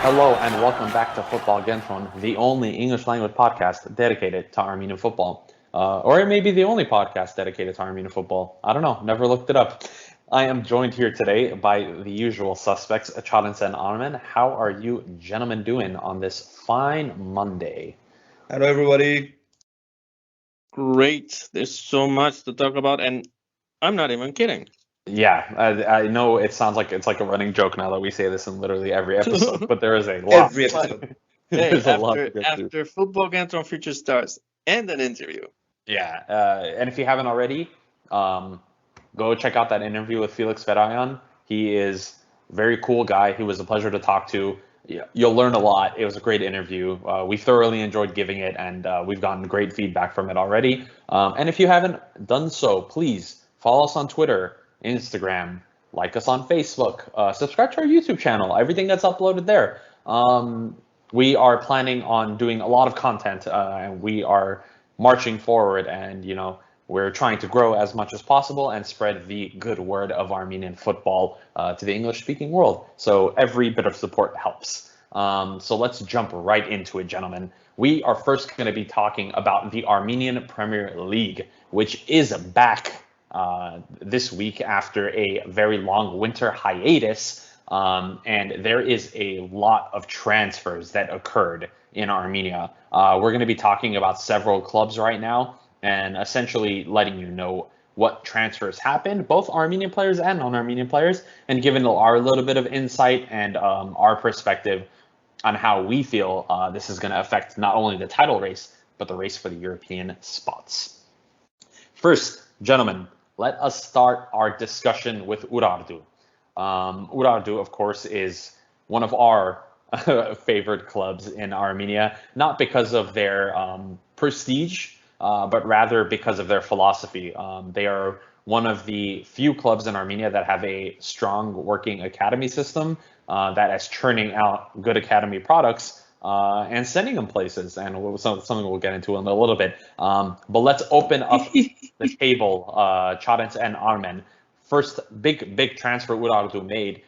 Hello and welcome back to Football Kentron, the only English language podcast dedicated to Armenian football. Or it may be the only podcast dedicated to Armenian football. I don't know, never looked it up. I am joined here today by the usual suspects, Chadens and Armen. How are you gentlemen doing on this fine Monday? Hello, everybody. Great. There's so much to talk about, and I'm not even kidding. Yeah, I know it sounds like it's like a running joke now that we say this in literally every episode, but there is a lot. Every episode. There's a lot to get through. After Football Kentron Future Stars and an interview. Yeah, and if you haven't already, go check out that interview with Felix Ferayan. He is a very cool guy. He was a pleasure to talk to. You'll learn a lot. It was a great interview. We thoroughly enjoyed giving it, and we've gotten great feedback from it already. And if you haven't done so, please follow us on Twitter, Instagram, like us on Facebook, subscribe to our YouTube channel. Everything that's uploaded there. We are planning on doing a lot of content, and we are marching forward, and we're trying to grow as much as possible and spread the good word of Armenian football to the English-speaking world. So every bit of support helps. So let's jump right into it, gentlemen. We are first going to be talking about the Armenian Premier League, which is back this week after a very long winter hiatus. And there is a lot of transfers that occurred in Armenia. We're going to be talking about several clubs right now and essentially letting you know what transfers happened, both Armenian players and non-Armenian players, and giving our little bit of insight and our perspective on how we feel this is going to affect not only the title race, but the race for the European spots. First, gentlemen, let us start our discussion with Urartu. Urartu, of course, is one of our favorite clubs in Armenia, not because of their prestige, but rather because of their philosophy. They are one of the few clubs in Armenia that have a strong working academy system that is churning out good academy products and sending them places, and something we'll get into in a little bit. But let's open up the table, Chadens and Armen. First big transfer Urartu made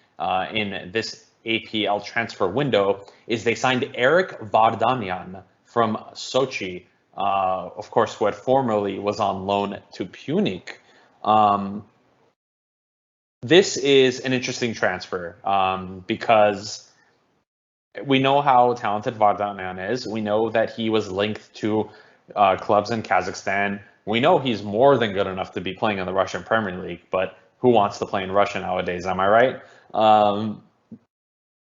in this APL transfer window is they signed Eric Vardanyan from Sochi, of course, who had formerly was on loan to Punic. This is an interesting transfer because we know how talented Vardanyan is. We know that he was linked to clubs in Kazakhstan. We know he's more than good enough to be playing in the Russian Premier League, but who wants to play in Russia nowadays? Am I right? That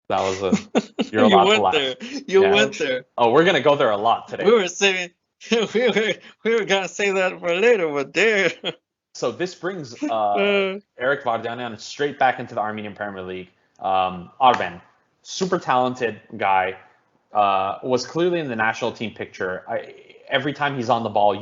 was you're allowed to laugh. You went there. Oh, we're gonna go there a lot today. We were saying we were gonna say that for later, but there. So this brings Eric Vardanyan straight back into the Armenian Premier League. Arben, super talented guy, was clearly in the national team picture. Every time he's on the ball,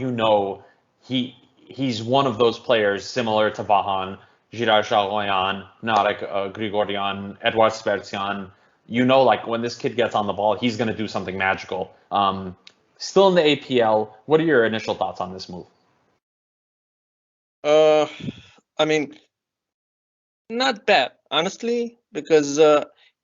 he's one of those players similar to Vahan, Giray Sharoyan, Narek Grigoryan, Edward Spertian. Like when this kid gets on the ball, he's going to do something magical. Still in the APL, what are your initial thoughts on this move? I mean, not bad, honestly, because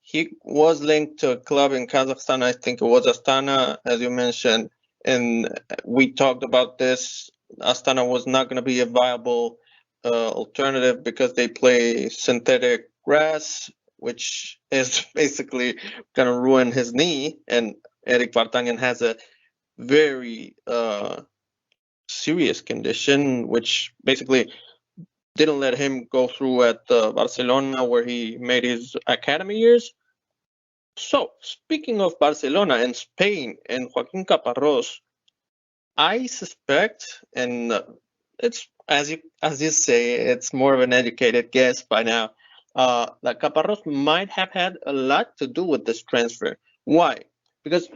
he was linked to a club in Kazakhstan. I think it was Astana, as you mentioned, and we talked about this. Astana was not going to be a viable alternative because they play synthetic grass, which is basically going to ruin his knee. And Eric Vardanyan has a very serious condition, which basically didn't let him go through at Barcelona, where he made his academy years. So, speaking of Barcelona and Spain and Joaquin Caparrós, I suspect, and it's as you say, it's more of an educated guess by now, that Caparrós might have had a lot to do with this transfer. Why? Because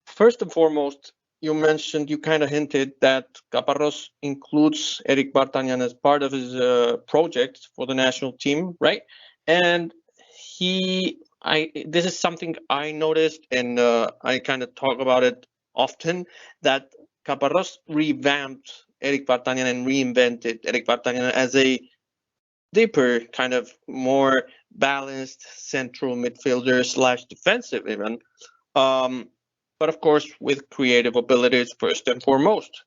first and foremost, you kind of hinted that Caparrós includes Eric Vardanyan as part of his project for the national team, right? And this is something I noticed, and I kind of talk about it often, that Caparrós revamped Eric Vardanyan and reinvented Eric Vardanyan as a deeper, kind of more balanced central midfielder slash defensive even. But of course, with creative abilities first and foremost.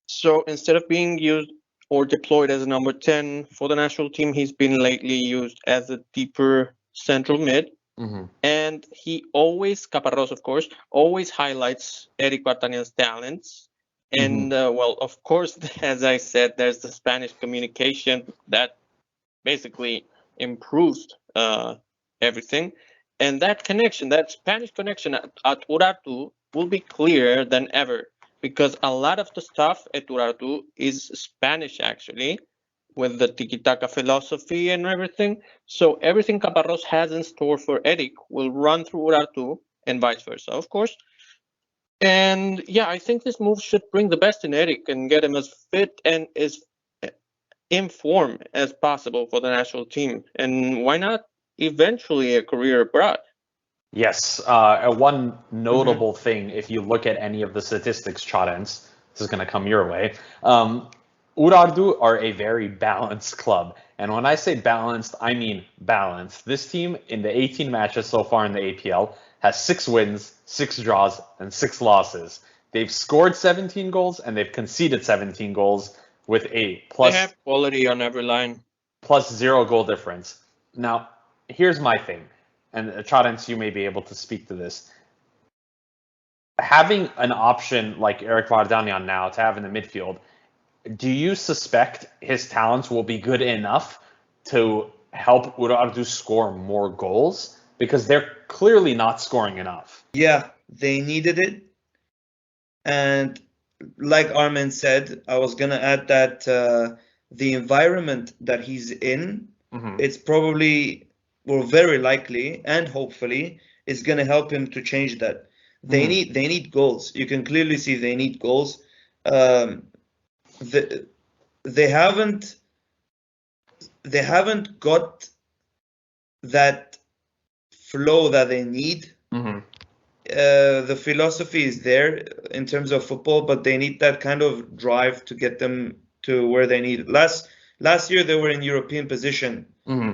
So instead of being used or deployed as a number 10 for the national team, he's been lately used as a deeper central mid. Mm-hmm. And he always, Caparrós, of course, always highlights Eric Vartanian's talents. And well, of course, as I said, there's the Spanish communication that basically improves everything. And that connection, that Spanish connection at Urartu will be clearer than ever because a lot of the stuff at Urartu is Spanish actually, with the tiki-taka philosophy and everything. So everything Caparrós has in store for Eric will run through Urartu and vice versa, of course. And yeah, I think this move should bring the best in Eric and get him as fit and as in form as possible for the national team. And why not eventually a career abroad? Yes. One notable thing, if you look at any of the statistics, Chadens, this is going to come your way. Urartu are a very balanced club. And when I say balanced, I mean balanced. This team, in the 18 matches so far in the APL, has 6 wins, 6 draws, and 6 losses. They've scored 17 goals and they've conceded 17 goals with a plus. They have quality on every line. Plus 0 goal difference. Now, here's my thing, and Chadens, you may be able to speak to this. Having an option like Eric Vardanyan now to have in the midfield, do you suspect his talents will be good enough to help Urartu score more goals? Because they're clearly not scoring enough. Yeah, they needed it. And like Armin said, I was going to add that the environment that he's in, it's probably, or very likely, and hopefully, is going to help him to change that. They need goals. You can clearly see they need goals. They haven't got that flow that they need. The philosophy is there in terms of football, but they need that kind of drive to get them to where they need. Last year they were in European position.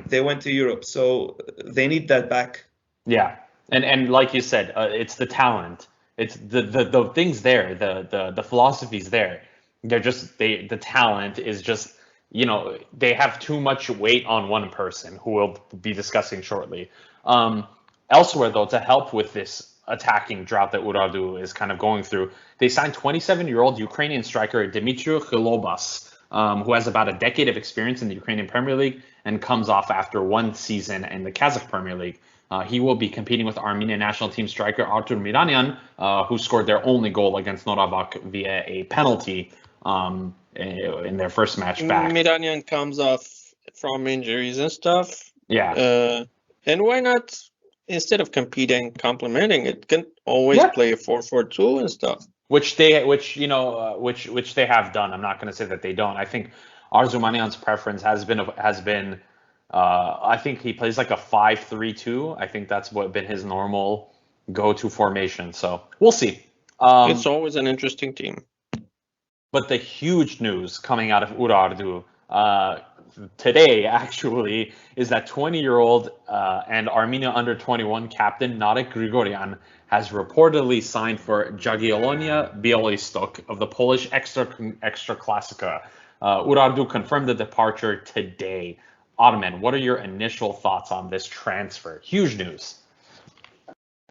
They went to Europe, so they need that back. Yeah, and like you said, it's the talent. It's the things there. The philosophy's there. They're just the talent is just, you know, they have too much weight on one person, who we'll be discussing shortly. Elsewhere, though, to help with this attacking drought that Urartu is kind of going through, they signed 27-year-old Ukrainian striker Dmitry Khilobas, who has about a decade of experience in the Ukrainian Premier League and comes off after 1 season in the Kazakh Premier League. He will be competing with Armenian National Team striker Artur Miranyan, who scored their only goal against Noravak via a penalty in their first match back. Miranyan comes off from injuries and stuff. Yeah. And why not, instead of competing, complementing it, can always play a 4-4-2 and stuff. Which they have done. I'm not going to say that they don't. I think Arzumanyan's preference has been. I think he plays like a 5-3-2. I think that's been his normal go-to formation. So we'll see. It's always an interesting team. But the huge news coming out of Urartu today, actually, is that 20-year-old and Armenia under-21 captain Narek Grigorian has reportedly signed for Jagiellonia Białystok of the Polish Ekstraklasa. Urartu confirmed the departure today. Ottoman, what are your initial thoughts on this transfer? Huge news.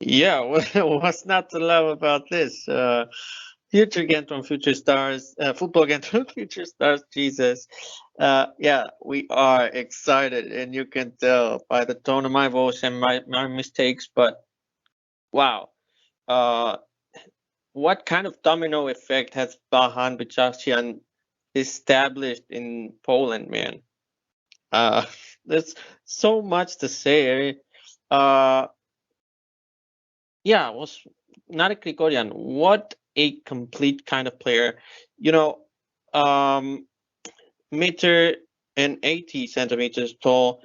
Yeah, what's not to love about this? Future Kentron, Future Stars, Football Kentron, Future Stars, Jesus. Yeah, we are excited, and you can tell by the tone of my voice and my mistakes, but wow. What kind of domino effect has Bahan Bichashian established in Poland, man? There's so much to say. Yeah, it was Narek Grigorian. What a complete kind of player. You know, meter and 80 centimeters tall,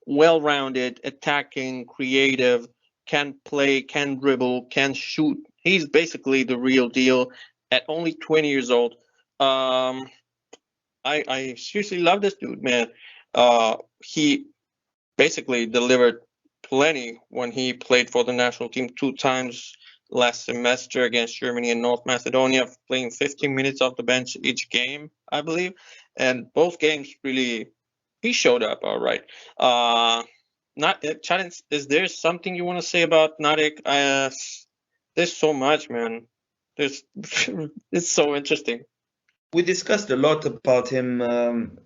well-rounded, attacking, creative, can play, can dribble, can shoot. He's basically the real deal at only 20 years old. I seriously love this dude, man. He basically delivered plenty when he played for the national team 2 times last semester against Germany and North Macedonia, playing 15 minutes off the bench each game, I believe. And both games really, he showed up all right. Challenge, is there something you want to say about Narek? There's so much, man. There's it's so interesting. We discussed a lot about him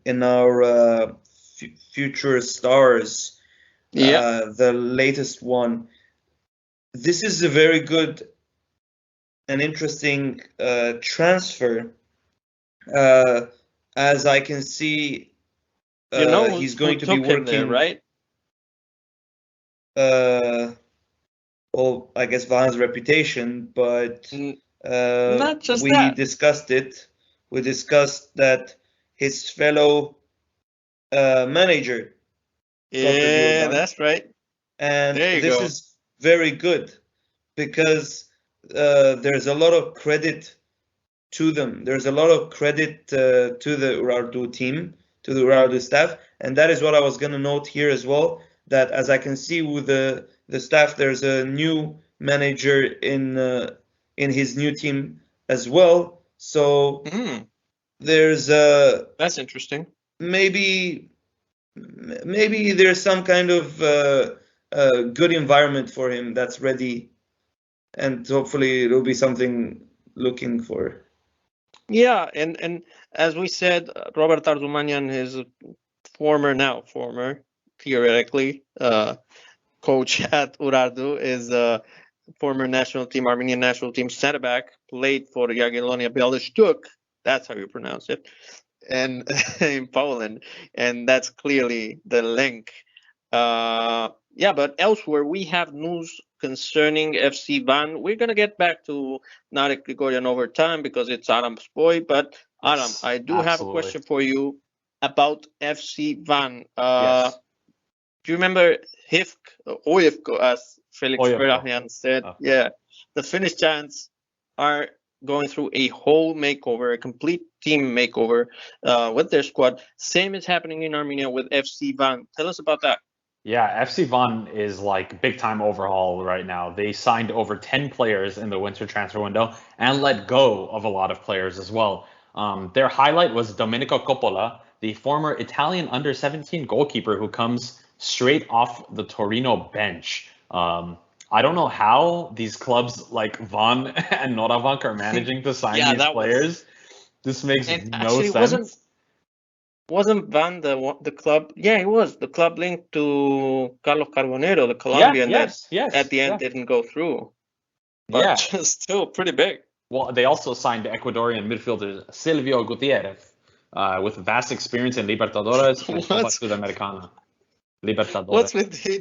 in our Future Stars, the latest one. This is a very good and interesting transfer. As I can see, he's going to be working there, right? Well, I guess Vahan's reputation, but not just we that. discussed it. We discussed that his fellow manager. Yeah, that's right. And this is very good because there's a lot of credit to them. There's a lot of credit to the Urartu team, to the Urartu staff, and that is what I was going to note here as well. That as I can see with the staff, there's a new manager in his new team as well. So there's that's interesting. Maybe there's some kind of good environment for him that's ready, and hopefully it'll be something looking for. Yeah, and as we said, Robert Arzumanyan is a former theoretically coach at Urartu, is a former national team, Armenian national team center back, played for Jagiellonia Białystok, that's how you pronounce it, and in Poland, and that's clearly the link. But elsewhere we have news concerning FC Van. We're gonna get back to Narek Grigorian over time because it's Aram's boy. But Aram, I do have a question for you about FC Van. Yes. Do you remember Oyevko, as Felix Berahyan said? Oh. Yeah, the Finnish giants are going through a whole makeover, a complete team makeover with their squad. Same is happening in Armenia with FC Van. Tell us about that. Yeah, FC Van is like big time overhaul right now. They signed over 10 players in the winter transfer window and let go of a lot of players as well. Their highlight was Domenico Coppola, the former Italian under-17 goalkeeper who comes straight off the Torino bench. I don't know how these clubs like Van and Noravank are managing to sign these players. This makes no sense. Wasn't Van the club? Yeah, it was the club linked to Carlos Carbonero, the Colombian that at the end didn't go through. But still pretty big. Well, they also signed Ecuadorian midfielder Silvio Gutierrez with vast experience in Libertadores and Copa Sudamericana. Libertadores. What's with the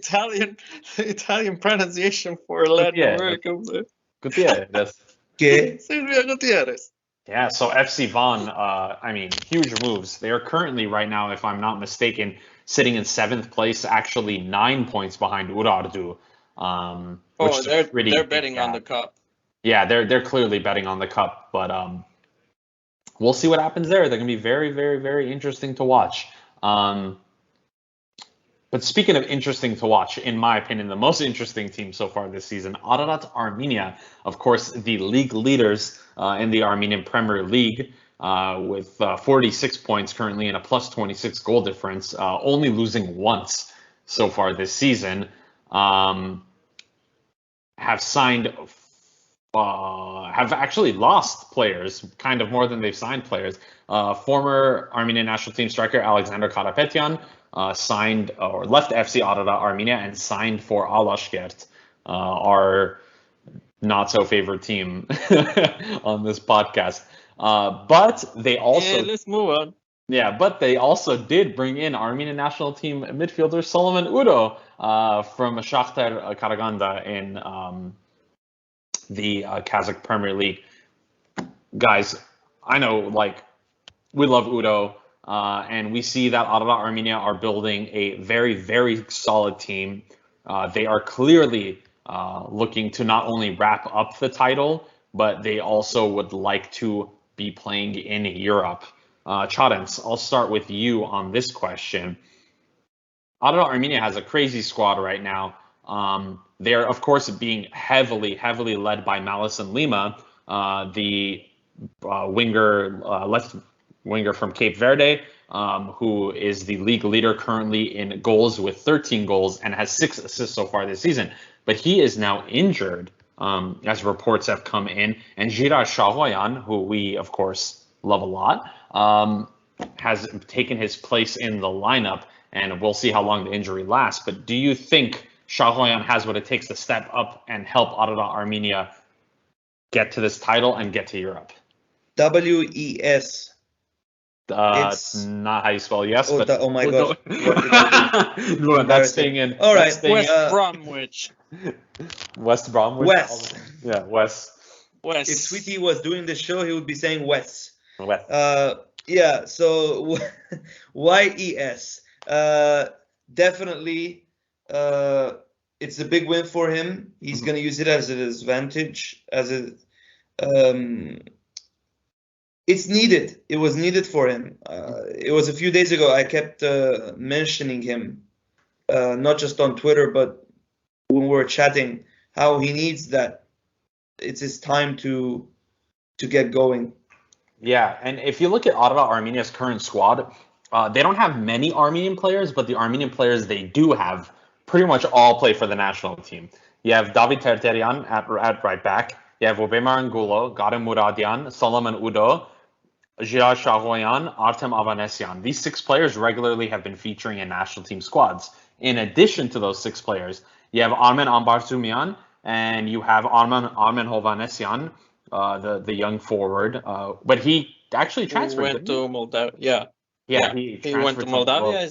Italian pronunciation for Latin America? Gutierrez. Silvio Gutierrez. Yeah, so FC Van, huge moves. They are currently right now, if I'm not mistaken, sitting in 7th place, actually 9 points behind Urartu. They're betting on the cup. Yeah, they're clearly betting on the cup, but we'll see what happens there. They're going to be very, very, very interesting to watch. But speaking of interesting to watch, in my opinion, the most interesting team so far this season, Ararat Armenia, of course, the league leaders in the Armenian Premier League with 46 points currently and a plus 26 goal difference, only losing once so far this season, have actually lost players, kind of more than they've signed players. Former Armenian national team striker Alexander Karapetyan signed or left FC Ararat Armenia and signed for Alashkert, our not so favorite team on this podcast. But they also let's move on. Yeah, but they also did bring in Armenian national team midfielder Solomon Udo from Shakhtar Karaganda in the Kazakh Premier League. Guys, I know, we love Udo. And we see that Ararat Armenia are building a very, very solid team. They are clearly looking to not only wrap up the title, but they also would like to be playing in Europe. Chadens, I'll start with you on this question. Adana Armenia has a crazy squad right now. They're, of course, being heavily led by Malison Lima, the left winger from Cape Verde, who is the league leader currently in goals with 13 goals and has 6 assists so far this season. But he is now injured, as reports have come in. And Gira Shahoyan, who we, of course, love a lot, has taken his place in the lineup. And we'll see how long the injury lasts. But do you think Shahoyan has what it takes to step up and help Adana Armenia get to this title and get to Europe? WES. It's not how you spell yes, but oh my gosh. That's staying in. All right, West Bromwich. West Bromwich. West. Yeah, West. If Sweetie was doing the show, he would be saying West. West. Yeah. So YES. Definitely. It's a big win for him. He's gonna use it as an advantage. It's needed. It was needed for him. It was a few days ago. I kept mentioning him, not just on Twitter, but when we were chatting, how he needs that. It's his time to get going. Yeah, and if you look at Adana Armenia's current squad, they don't have many Armenian players, but the Armenian players they do have pretty much all play for the national team. You have David Terterian at right back. You have Obemar Angulo, Garem Muradian, Solomon Udo, Gira Shahoyan, Artem Avanesyan. These 6 players regularly have been featuring in national team squads. In addition to those 6 players, you have Armen Ambarzumian and you have Armen Hovanesyan, the young forward. But he actually transferred. He went to Moldavia. Yeah, he went to Moldavia.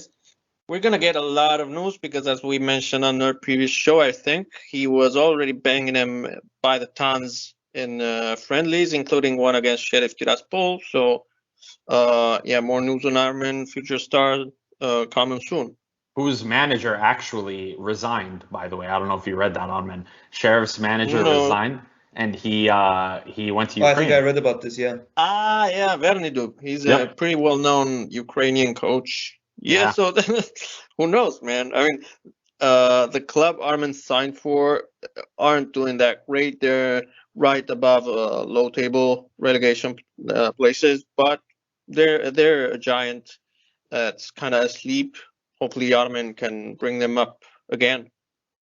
We're going to get a lot of news because, as we mentioned on our previous show, I think he was already banging him by the tons in friendlies, including one against Sheriff Tiraspol. So, more news on Armen future star coming soon. Whose manager actually resigned, by the way. I don't know if you read that, Armen. Sheriff's manager resigned, and he went to Ukraine. I think I read about this, yeah. Yeah, Vernidub. He's a pretty well-known Ukrainian coach. Yeah, so who knows, man? I mean, the club Armen signed for aren't doing that great. They're right above low-table relegation places, but they're a giant that's kind of asleep. Hopefully, Armen can bring them up again.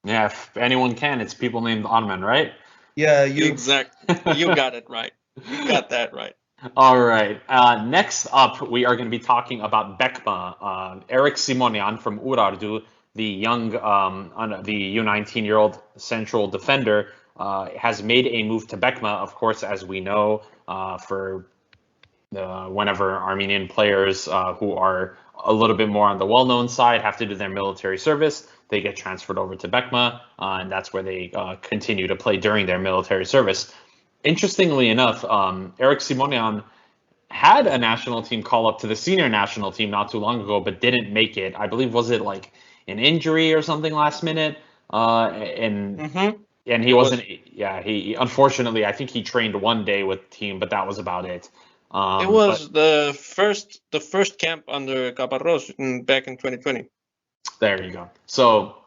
Yeah, if anyone can, it's people named Armen, right? Yeah, exactly. You got it right. You got that right. All right. Next up, we are going to be talking about Bekma. Eric Simonian from Urartu, the young, the U19-year-old central defender, has made a move to Bekma. Of course, as we know, for whenever Armenian players who are a little bit more on the well-known side have to do their military service, they get transferred over to Bekma, and that's where they continue to play during their military service. Interestingly enough, Eric Simonian had a national team call up to the senior national team not too long ago, but didn't make it. I believe, was it like an injury or something last minute? And he wasn't. Yeah, he unfortunately, I think he trained one day with the team, but that was about it. It was the first camp under Caparros back in 2020. There you go. So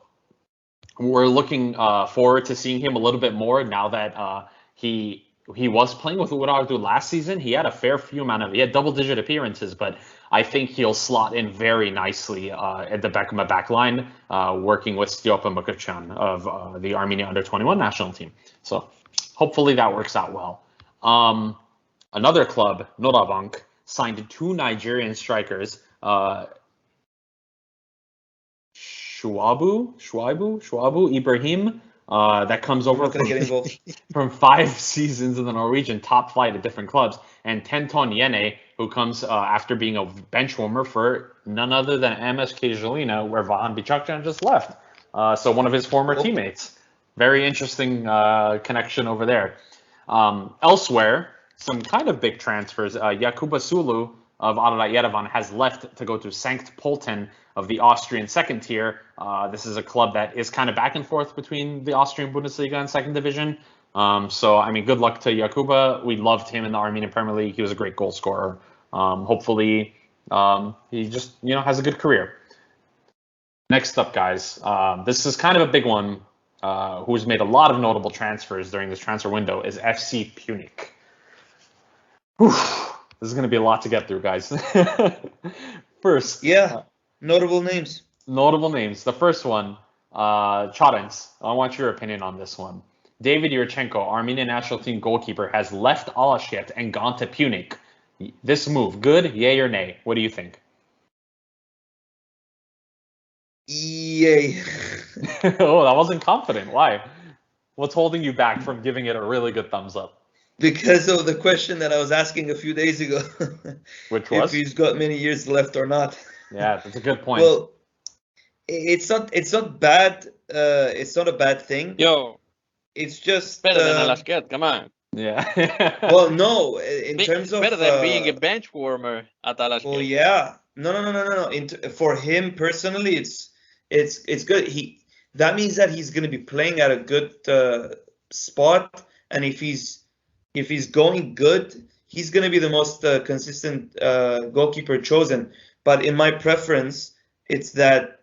we're looking forward to seeing him a little bit more now that he was playing with Urartu last season. He had a fair few he had double-digit appearances, but I think he'll slot in very nicely at the Bekma back line, working with Stiopa Mukachan of the Armenia Under-21 national team. So hopefully that works out well. Another club, Norabank, signed 2 Nigerian strikers, Shuabu Ibrahim, that comes over from 5 seasons in the Norwegian top flight at different clubs, and Tenton Yene, who comes after being a bench warmer for none other than MSK Žilina, where Vahan Bichakjan just left. So one of his former teammates. Very interesting connection over there. Elsewhere, some kind of big transfers. Yakuba Sulu of Adana Yerevan has left to go to Sankt Pölten of the Austrian second tier. This is a club that is kind of back and forth between the Austrian Bundesliga and second division. So, I mean, good luck to Yakuba. We loved him in the Armenian Premier League. He was a great goal scorer. Hopefully, he just, has a good career. Next up, guys, this is kind of a big one. Who's made a lot of notable transfers during this transfer window is FC Punic. Whew, this is going to be a lot to get through, guys. First, notable names. Notable names. The first one, Charens. I want your opinion on this one. David Yurchenko, Armenian National Team goalkeeper, has left Alashet and gone to Punic. This move, good, yay or nay? What do you think? Yay. Oh, that wasn't confident. Why? What's holding you back from giving it a really good thumbs up? Because of the question that I was asking a few days ago. Which was? If he's got many years left or not. Yeah, that's a good point. Well, it's not bad. It's not a bad thing. Yo, it's just better than Alasket. Come on. Yeah. Well, no. In terms of better than being a bench warmer at Alasket. Well, yeah. No. For him personally, it's good. That means that he's going to be playing at a good spot, and if he's going good, he's going to be the most consistent goalkeeper chosen. But in my preference, it's that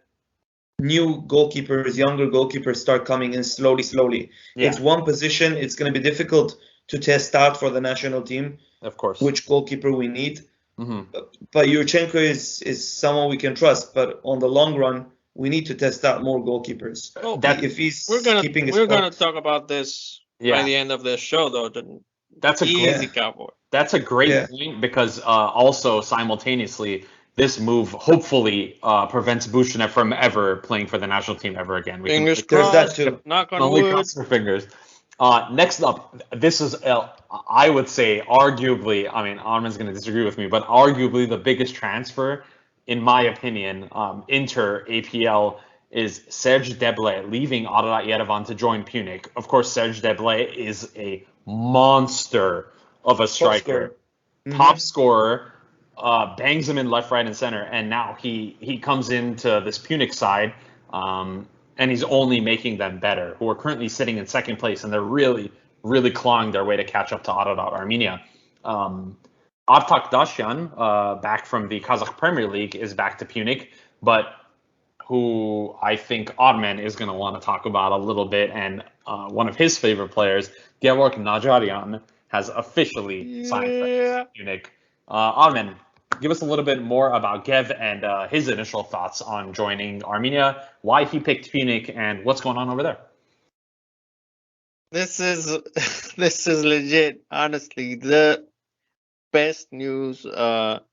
new goalkeepers, younger goalkeepers start coming in slowly. Yeah. It's one position. It's going to be difficult to test out for the national team. Of course. Which goalkeeper we need. Mm-hmm. But Yurchenko is someone we can trust. But on the long run, we need to test out more goalkeepers. Oh, if he's keeping his we're gonna talk about this by the end of the show, though. That's a cowboy. That's a great point because also simultaneously, this move hopefully prevents Bushanev from ever playing for the national team ever again. Fingers crossed. There's that too. Knock on wood. Cross our fingers. Next up, this is, I would say, arguably, I mean, Armin's going to disagree with me, but arguably the biggest transfer, in my opinion, inter APL is Serge Deblay leaving Ararat Yerevan to join Punic. Of course, Serge Deblay is a monster of a striker. Top scorer, bangs him in left, right, and center, and now he comes into this Punic side, and he's only making them better, who are currently sitting in second place, and they're really, really clawing their way to catch up to Ararat Armenia. Artak Dasyan, back from the Kazakh Premier League, is back to Punic, but who I think Armen is going to want to talk about a little bit, and one of his favorite players, Georg Najarian, has officially signed for Punic. Armen, give us a little bit more about Gev and his initial thoughts on joining Armenia, why he picked Punic, and what's going on over there. This is legit, honestly, the best news, one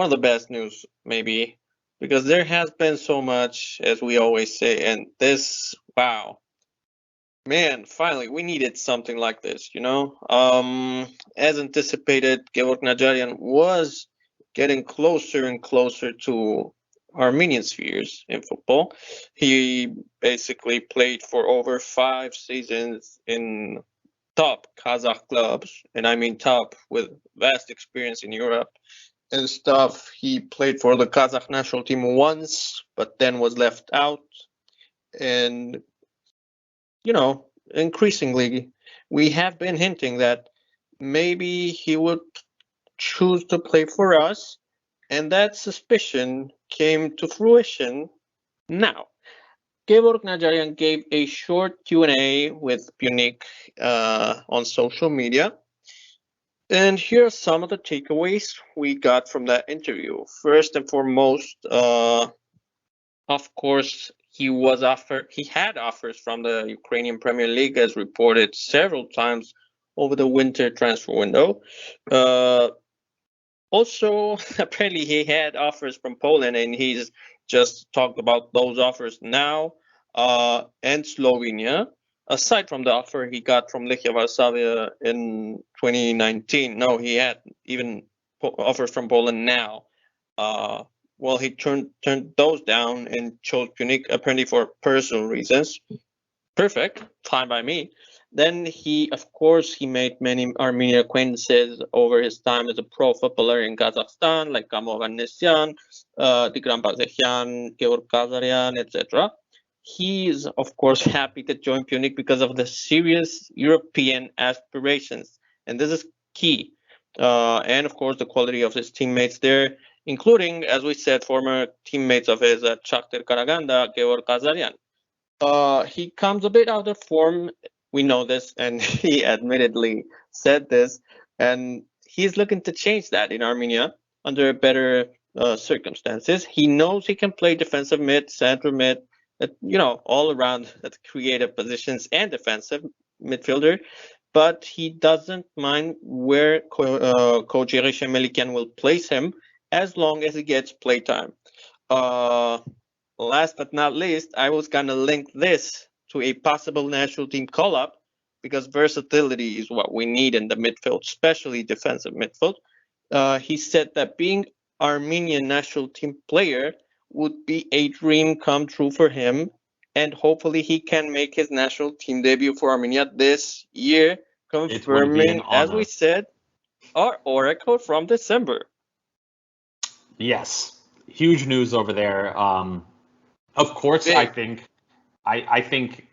of the best news maybe, because there has been so much, as we always say, and this, wow, man, finally, we needed something like this, you know? As anticipated, Georg Najarian was getting closer and closer to Armenian spheres in football. He basically played for over 5 seasons in top Kazakh clubs, and I mean top with vast experience in Europe and stuff. He played for the Kazakh national team once, but then was left out. And, you know, increasingly, we have been hinting that maybe he would choose to play for us, and that suspicion came to fruition now. Georg Najarian gave a short Q&A with Punic on social media, and here are some of the takeaways we got from that interview. First and foremost, of course, he had offers from the Ukrainian Premier League, as reported several times over the winter transfer window. Also, apparently he had offers from Poland, and he's just talked about those offers now, and Slovenia, aside from the offer he got from Lechia Varsavia in 2019. No, he had even offers from Poland now. Well, he turned those down and chose Punic, apparently for personal reasons. Perfect, fine by me. Then he made many Armenian acquaintances over his time as a pro footballer in Kazakhstan, like Kamo Vannesyan, Tigran Bazekyan, Georg Kazaryan, etc. He is, of course, happy to join Punic because of the serious European aspirations, and this is key. And of course, the quality of his teammates there. including, as we said, former teammates of his at Shakhtar Karaganda, Georg Kazaryan. He comes a bit out of form. We know this, and he admittedly said this. And he's looking to change that in Armenia under better circumstances. He knows he can play defensive mid, center mid, all around at creative positions and defensive midfielder. But he doesn't mind where Coach Yerishe Melikian will place him as long as he gets playtime. Last but not least, I was going to link this to a possible national team call-up because versatility is what we need in the midfield, especially defensive midfield. He said that being Armenian national team player would be a dream come true for him, and hopefully he can make his national team debut for Armenia this year, confirming, as we said, our oracle from December. Yes, huge news over there. Of course, big. I think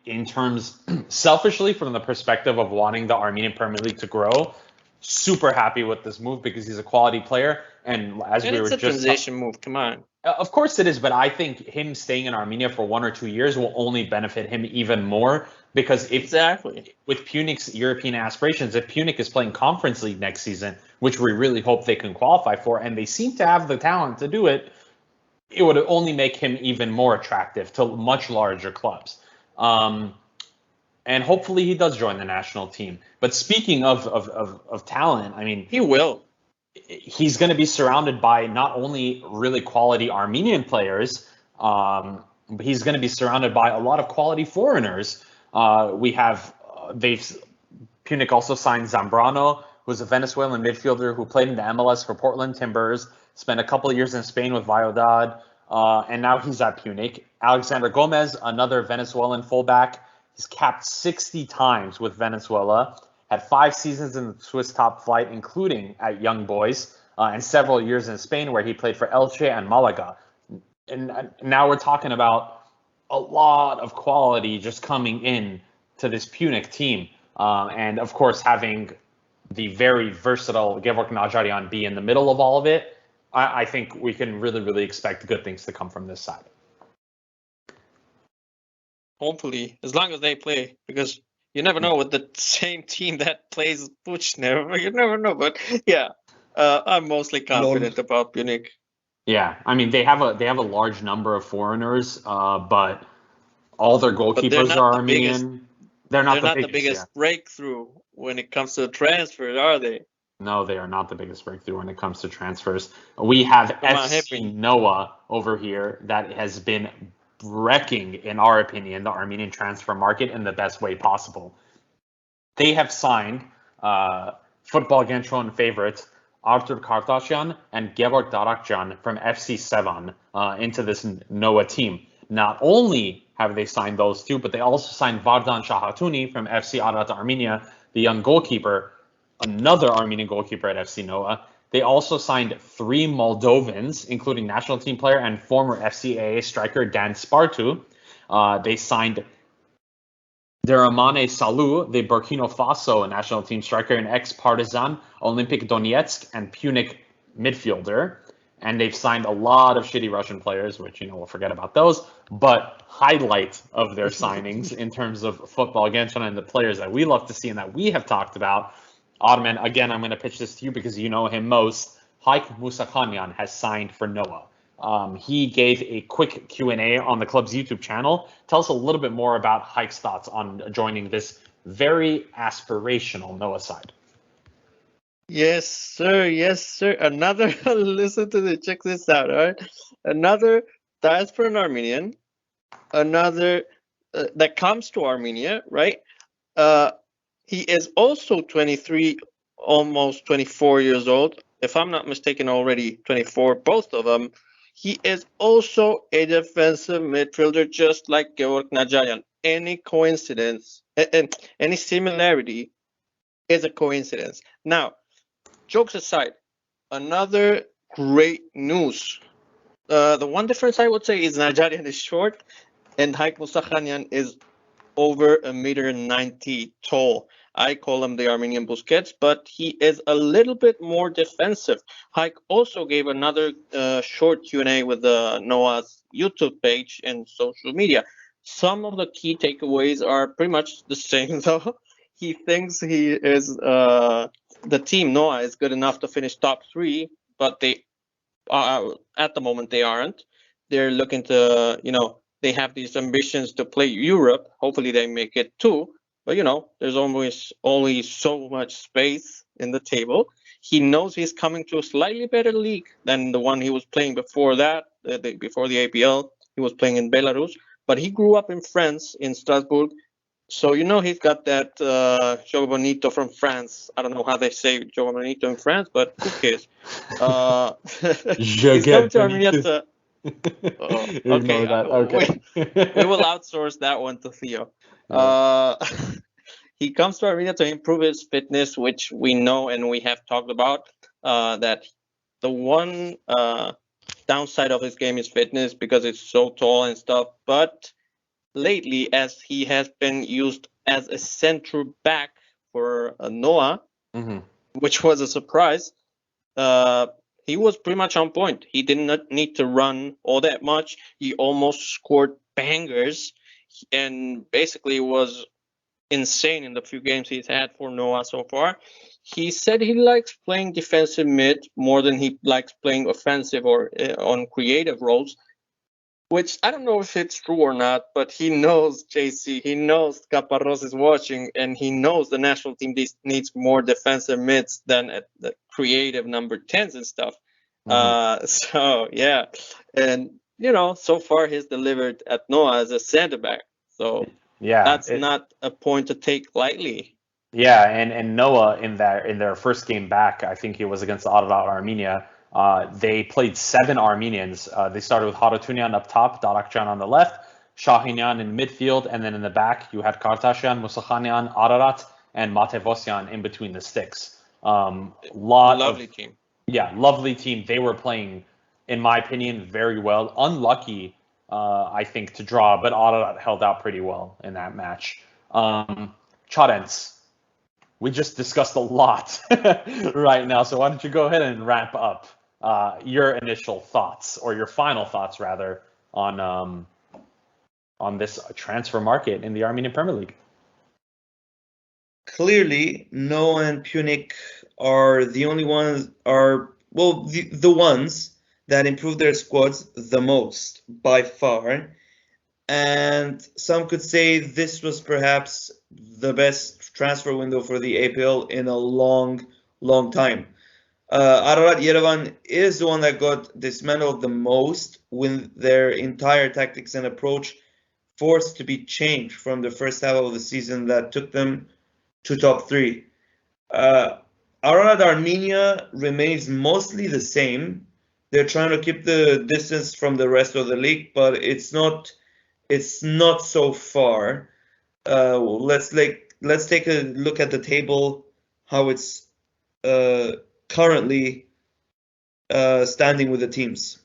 in terms, selfishly, from the perspective of wanting the Armenian Premier League to grow, super happy with this move because he's a quality player. And as we were just, it's a transition move. Come on. Of course it is, but I think him staying in Armenia for 1 or 2 years will only benefit him even more because with Punic's European aspirations, if Punic is playing Conference League next season, which we really hope they can qualify for, and they seem to have the talent to do it, it would only make him even more attractive to much larger clubs. And hopefully he does join the national team. But speaking of talent, I mean, he will. He's going to be surrounded by not only really quality Armenian players, but he's going to be surrounded by a lot of quality foreigners. Punic also signed Zambrano, who's a Venezuelan midfielder who played in the MLS for Portland Timbers, spent a couple of years in Spain with Valladolid, and now he's at Punic. Alexander Gomez, another Venezuelan fullback, he's capped 60 times with Venezuela, had 5 seasons in the Swiss top flight, including at Young Boys, and several years in Spain where he played for Elche and Malaga. And now we're talking about a lot of quality just coming in to this Punic team. And of course, having the very versatile Gevorg Najarian be in the middle of all of it, I think we can really, really expect good things to come from this side. Hopefully, as long as they play, because you never know with the same team that plays Buchner. You never know, but yeah, I'm mostly confident about Punic. Yeah, I mean they have a large number of foreigners, but all their goalkeepers are Armenian. They're not the biggest breakthrough when it comes to transfers, are they? No, they are not the biggest breakthrough when it comes to transfers. We have FC Noah over here that has been wrecking, in our opinion, the Armenian transfer market in the best way possible. They have signed Football Kentron favorites Artur Kartasyan and Gevorg Darakjan from FC Sevan into this Noah team. Not only have they signed those two, but they also signed Vardan Shahatuni from FC Arat Armenia, the young goalkeeper, another Armenian goalkeeper at FC Noah. They also signed 3 Moldovans, including national team player and former FCAA striker Dan Spartu. They signed Deramane Salou, the Burkina Faso national team striker and ex-Partizan, Olympic Donetsk, and Punic midfielder. And they've signed a lot of shitty Russian players, which, we'll forget about those. But highlight of their signings in terms of Football Kentron and the players that we love to see and that we have talked about. Ottoman, again, I'm going to pitch this to you because you know him most. Haik Musakhanyan has signed for Noah. He gave a quick Q&A on the club's YouTube channel. Tell us a little bit more about Haik's thoughts on joining this very aspirational Noah side. Yes, sir. Yes, sir. Another, listen to this. Check this out, all right? Another diasporan Armenian. Another that comes to Armenia, right? He is also 23, almost 24 years old. If I'm not mistaken, already 24, both of them. He is also a defensive midfielder, just like Gevorg Najarian. Any coincidence, and any similarity is a coincidence. Now, jokes aside, another great news. The one difference I would say is Najarian is short and Haik Musakhanyan is over 1.90 meters tall. I call him the Armenian Busquets, but he is a little bit more defensive. Hike also gave another short Q&A with Noah's YouTube page and social media. Some of the key takeaways are pretty much the same, though. He thinks he is the team Noah is good enough to finish top 3, but they at the moment they aren't. They're looking to, they have these ambitions to play Europe. Hopefully they make it too. But there's always only so much space in the table. He knows he's coming to a slightly better league than the one he was playing before that, before the APL. He was playing in Belarus, but he grew up in France, in Strasbourg. So he's got that Jogo Bonito from France. I don't know how they say Jogo Bonito in France, but who cares? He's come to Armenia to. Okay, okay. we will outsource that one to Theo. He comes to Armenia to improve his fitness, which we know and we have talked about. That the one downside of his game is fitness because it's so tall and stuff, but lately, as he has been used as a central back for Noah, which was a surprise, he was pretty much on point. He did not need to run all that much. He almost scored bangers and basically was insane in the few games he's had for Noah so far. He said he likes playing defensive mid more than he likes playing offensive or on creative roles. Which I don't know if it's true or not, but he knows JC, he knows Caparrós is watching, and he knows the national team needs more defensive mids than at the creative number 10s and stuff. So, yeah. And, so far he's delivered at Noah as a center back. So that's not a point to take lightly. Yeah, and Noah in their first game back, I think it was against Ararat Armenia, they played 7 Armenians. They started with Harotunyan up top, Darakjan on the left, Shahinyan in midfield, and then in the back you had Kartashian, Musakhanyan, Ararat, and Matevosyan in between the sticks. Lovely team. Yeah, lovely team. They were playing, in my opinion, very well. Unlucky, I think, to draw, but Ararat held out pretty well in that match. Charents, we just discussed a lot right now, so why don't you go ahead and wrap up your initial thoughts, or your final thoughts rather, on this transfer market in the Armenian Premier League. Clearly, Noah and Punic are the only ones, the ones that improved their squads the most by far. And some could say this was perhaps the best transfer window for the APL in a long, long time. Ararat Yerevan is the one that got dismantled the most, with their entire tactics and approach forced to be changed from the first half of the season that took them to top 3. Ararat Armenia remains mostly the same. They're trying to keep the distance from the rest of the league, but it's not so far. Let's take a look at the table, how it's currently standing with the teams.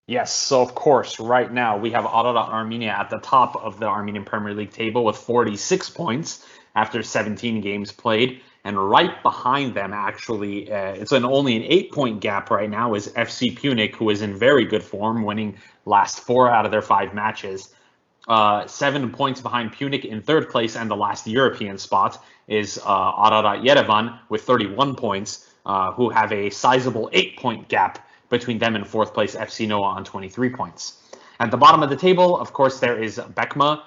Yes, so of course, right now we have Ararat Armenia at the top of the Armenian Premier League table with 46 points after 17 games played. And right behind them, actually, it's only an 8-point gap right now, is FC Punic, who is in very good form, winning last 4 out of their 5 matches. 7 points behind Punic in third place, and the last European spot is Ararat Yerevan with 31 points, who have a sizable 8-point gap between them and fourth place FC Noah on 23 points. At the bottom of the table, of course, there is Bekma,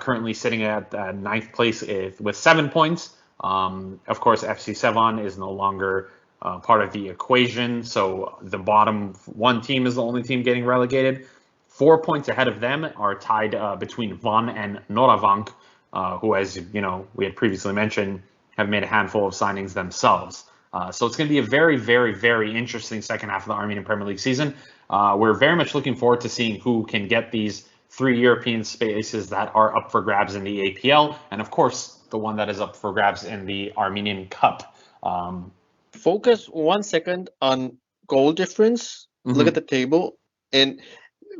currently sitting at 9th place with 7 points. Of course, FC Sevan is no longer part of the equation, so the bottom 1 team is the only team getting relegated. 4 points ahead of them are tied between Van and Noravank, who, as we had previously mentioned, have made a handful of signings themselves. So it's going to be a very, very, very interesting second half of the Armenian Premier League season. We're very much looking forward to seeing who can get these 3 European spaces that are up for grabs in the APL, and of course, the one that is up for grabs in the Armenian Cup. Focus 1 second on goal difference. Look at the table, and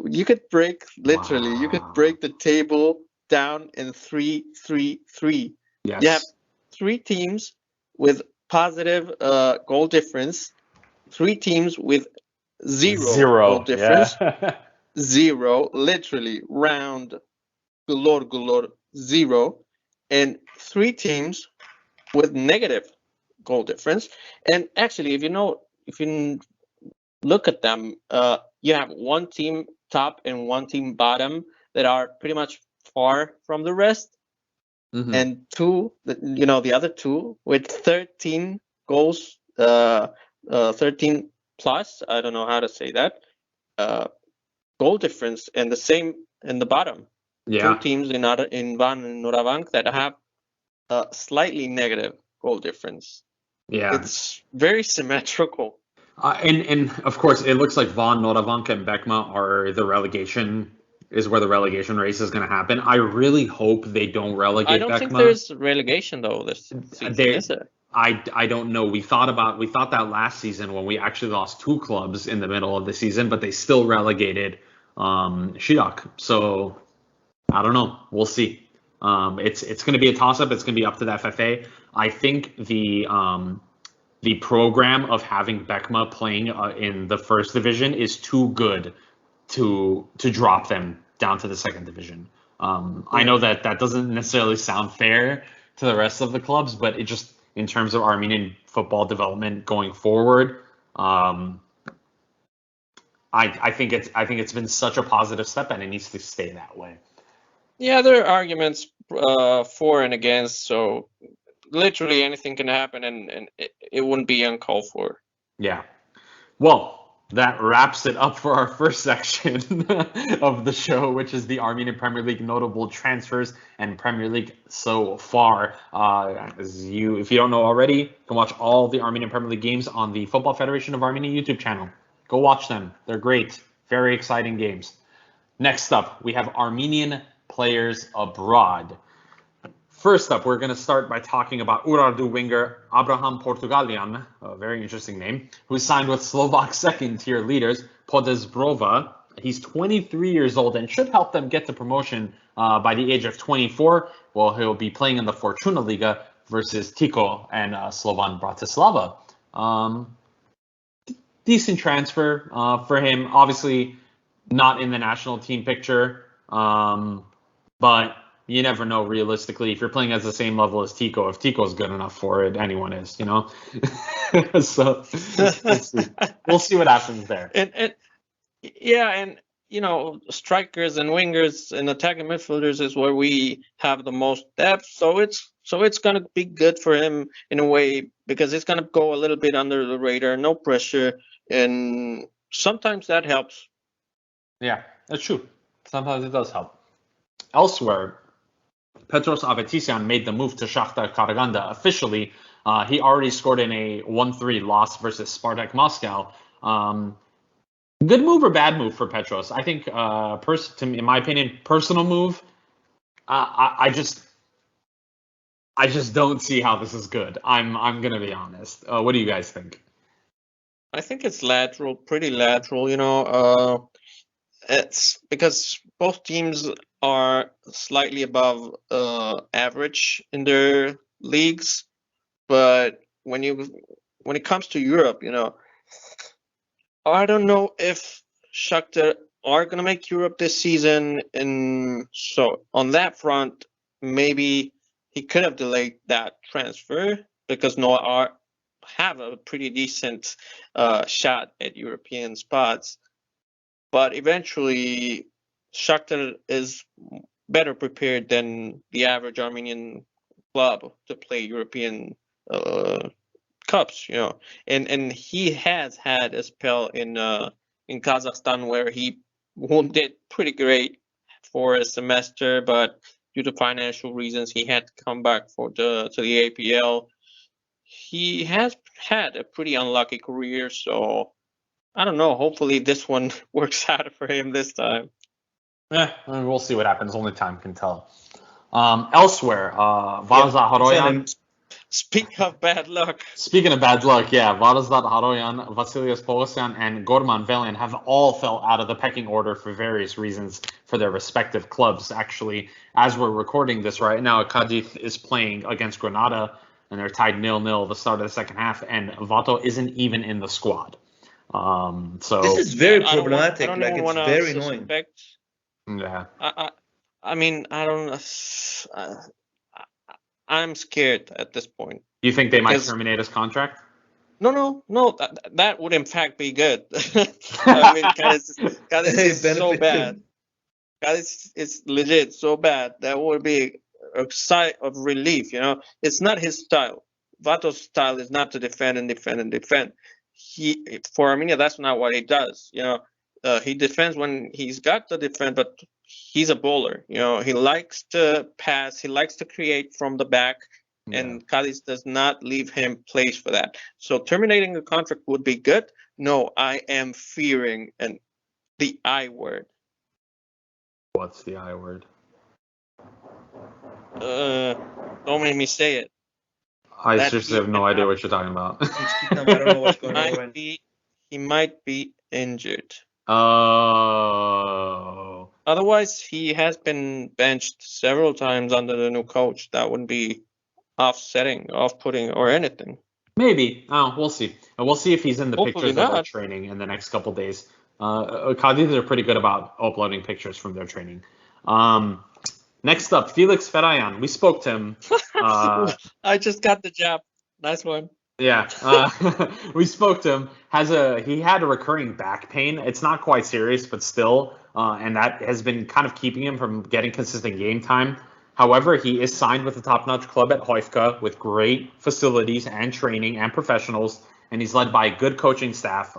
you could break you could break the table down in 3-3-3. Yes. You have 3 teams with positive goal difference, 3 teams with zero goal difference, yeah. 0, literally round galore 0, and 3 teams with negative goal difference. And actually, if you look at them, you have 1 team top and 1 team bottom that are pretty much far from the rest, and 2, the other 2 with 13 goals, 13 plus. I don't know how to say that. Goal difference, and the same in the bottom. Yeah. 2 teams in Van and Norabank that have a slightly negative goal difference. Yeah. It's very symmetrical. And of course, it looks like Van, Noravank, and Bekma are where the relegation race is going to happen. I really hope they don't relegate Bekma. I don't think there's relegation though this season, is there? I don't know. We thought that last season when we actually lost 2 clubs in the middle of the season, but they still relegated Shirak. So I don't know. We'll see. It's going to be a toss-up. It's going to be up to the FFA. I think the program of having Bekma playing in the first division is too good to drop them down to the second division. I know that doesn't necessarily sound fair to the rest of the clubs, but it just, in terms of Armenian football development going forward, I think it's been such a positive step, and it needs to stay that way. Yeah, there are arguments for and against, so literally anything can happen, and it wouldn't be uncalled for. Yeah. Well, that wraps it up for our first section of the show, which is the Armenian Premier League notable transfers and Premier League so far. If you don't know already, you can watch all the Armenian Premier League games on the Football Federation of Armenia YouTube channel. Go watch them. They're great. Very exciting games. Next up, we have Armenian players abroad. First up, we're going to start by talking about Urartu winger Abraham Portugalian, a very interesting name, who signed with Slovak second-tier leaders Podezbrova. He's 23 years old and should help them get to promotion by the age of 24. Well, he'll be playing in the Fortuna Liga versus Tico and Slovan Bratislava. Decent transfer for him. Obviously, not in the national team picture, but you never know realistically. If you're playing at the same level as Tico, if Tico's good enough for it, anyone is, So we'll see what happens there. And strikers and wingers and attacking midfielders is where we have the most depth. So it's gonna be good for him in a way, because it's gonna go a little bit under the radar, no pressure, and sometimes that helps. Yeah, that's true. Sometimes it does help. Elsewhere, Petros Avetisyan made the move to Shakhtar Karaganda officially. He already scored in a 1-3 loss versus Spartak Moscow. Good move or bad move for Petros? I think, in my opinion, personal move. I just don't see how this is good. I'm gonna be honest. What do you guys think? I think it's pretty lateral. It's because both teams are slightly above average in their leagues, but when it comes to Europe, I don't know if Shakhtar are gonna make Europe this season, and so on that front, maybe he could have delayed that transfer, because Noah have a pretty decent shot at European spots. But eventually, Shakhtar is better prepared than the average Armenian club to play European cups, And he has had a spell in Kazakhstan where he did pretty great for a semester, but due to financial reasons, he had to come back to the APL. He has had a pretty unlucky career, so I don't know. Hopefully this one works out for him this time. Yeah, we'll see what happens. Only time can tell. Elsewhere, Varazat Haroyan. Speak of bad luck. Speaking of bad luck, yeah, Varazat Haroyan, Vasilios Pogosyan, and Gorman Velian have all fell out of the pecking order for various reasons for their respective clubs. Actually, as we're recording this right now, Cadiz is playing against Granada and they're tied 0-0 at the start of the second half, and Vato isn't even in the squad. So this is very I don't want- problematic. I don't Like even it's wanna very annoying. suspect. yeah, I mean, I don't. I'm scared at this point. you think they might Because- terminate his contract? No. That would in fact be good. I mean, Cadiz is so Benefit bad. him. Cadiz is legit so bad. That would be a sigh of relief. You know, it's not his style. Vato's style is not to defend and defend and defend. For Armenia, that's not what he does. You know, he defends when he's got to defend, but he's a bowler. You know, he likes to pass. He likes to create from the back. And Cadiz does not leave him place for that. So terminating the contract would be good. No, I am fearing the I word. What's the I word? Don't make me say it. I That seriously he have no cannot- idea what you're talking about. I don't know what's going on. He might be injured. Oh. Otherwise, he has been benched several times under the new coach. That wouldn't be off-putting, or anything. Maybe. We'll see. And we'll see if he's in the Hopefully pictures of our not. training in the next couple days. Cadiz are pretty good about uploading pictures from their training. Next up, Felix Ferayan. We spoke to him. I just got the job. Nice one. Yeah, we spoke to him. He had a recurring back pain. It's not quite serious, but still, and that has been kind of keeping him from getting consistent game time. However, he is signed with a top-notch club at Hoifka with great facilities and training and professionals, and he's led by a good coaching staff.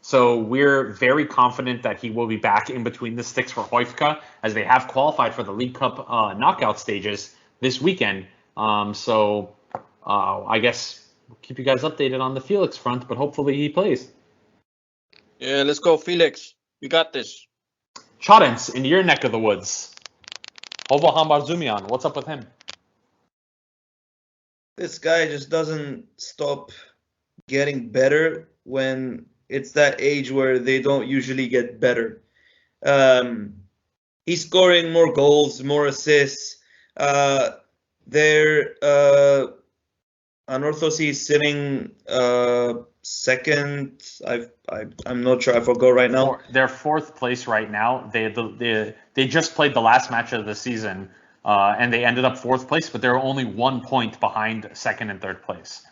So we're very confident that he will be back in between the sticks for Hoifka, as they have qualified for the League Cup knockout stages this weekend. I guess we'll keep you guys updated on the Felix front, but hopefully he plays. Yeah, let's go, Felix. We got this. Chadens, in your neck of the woods. Hovo Hambarzumian, what's up with him? This guy just doesn't stop getting better when it's that age where they don't usually get better. He's scoring more goals, more assists. Anorthosis is sitting second. I'm not sure. I forgot right now. They're fourth place right now. They just played the last match of the season, and they ended up fourth place, but they're only 1 point behind second and third place.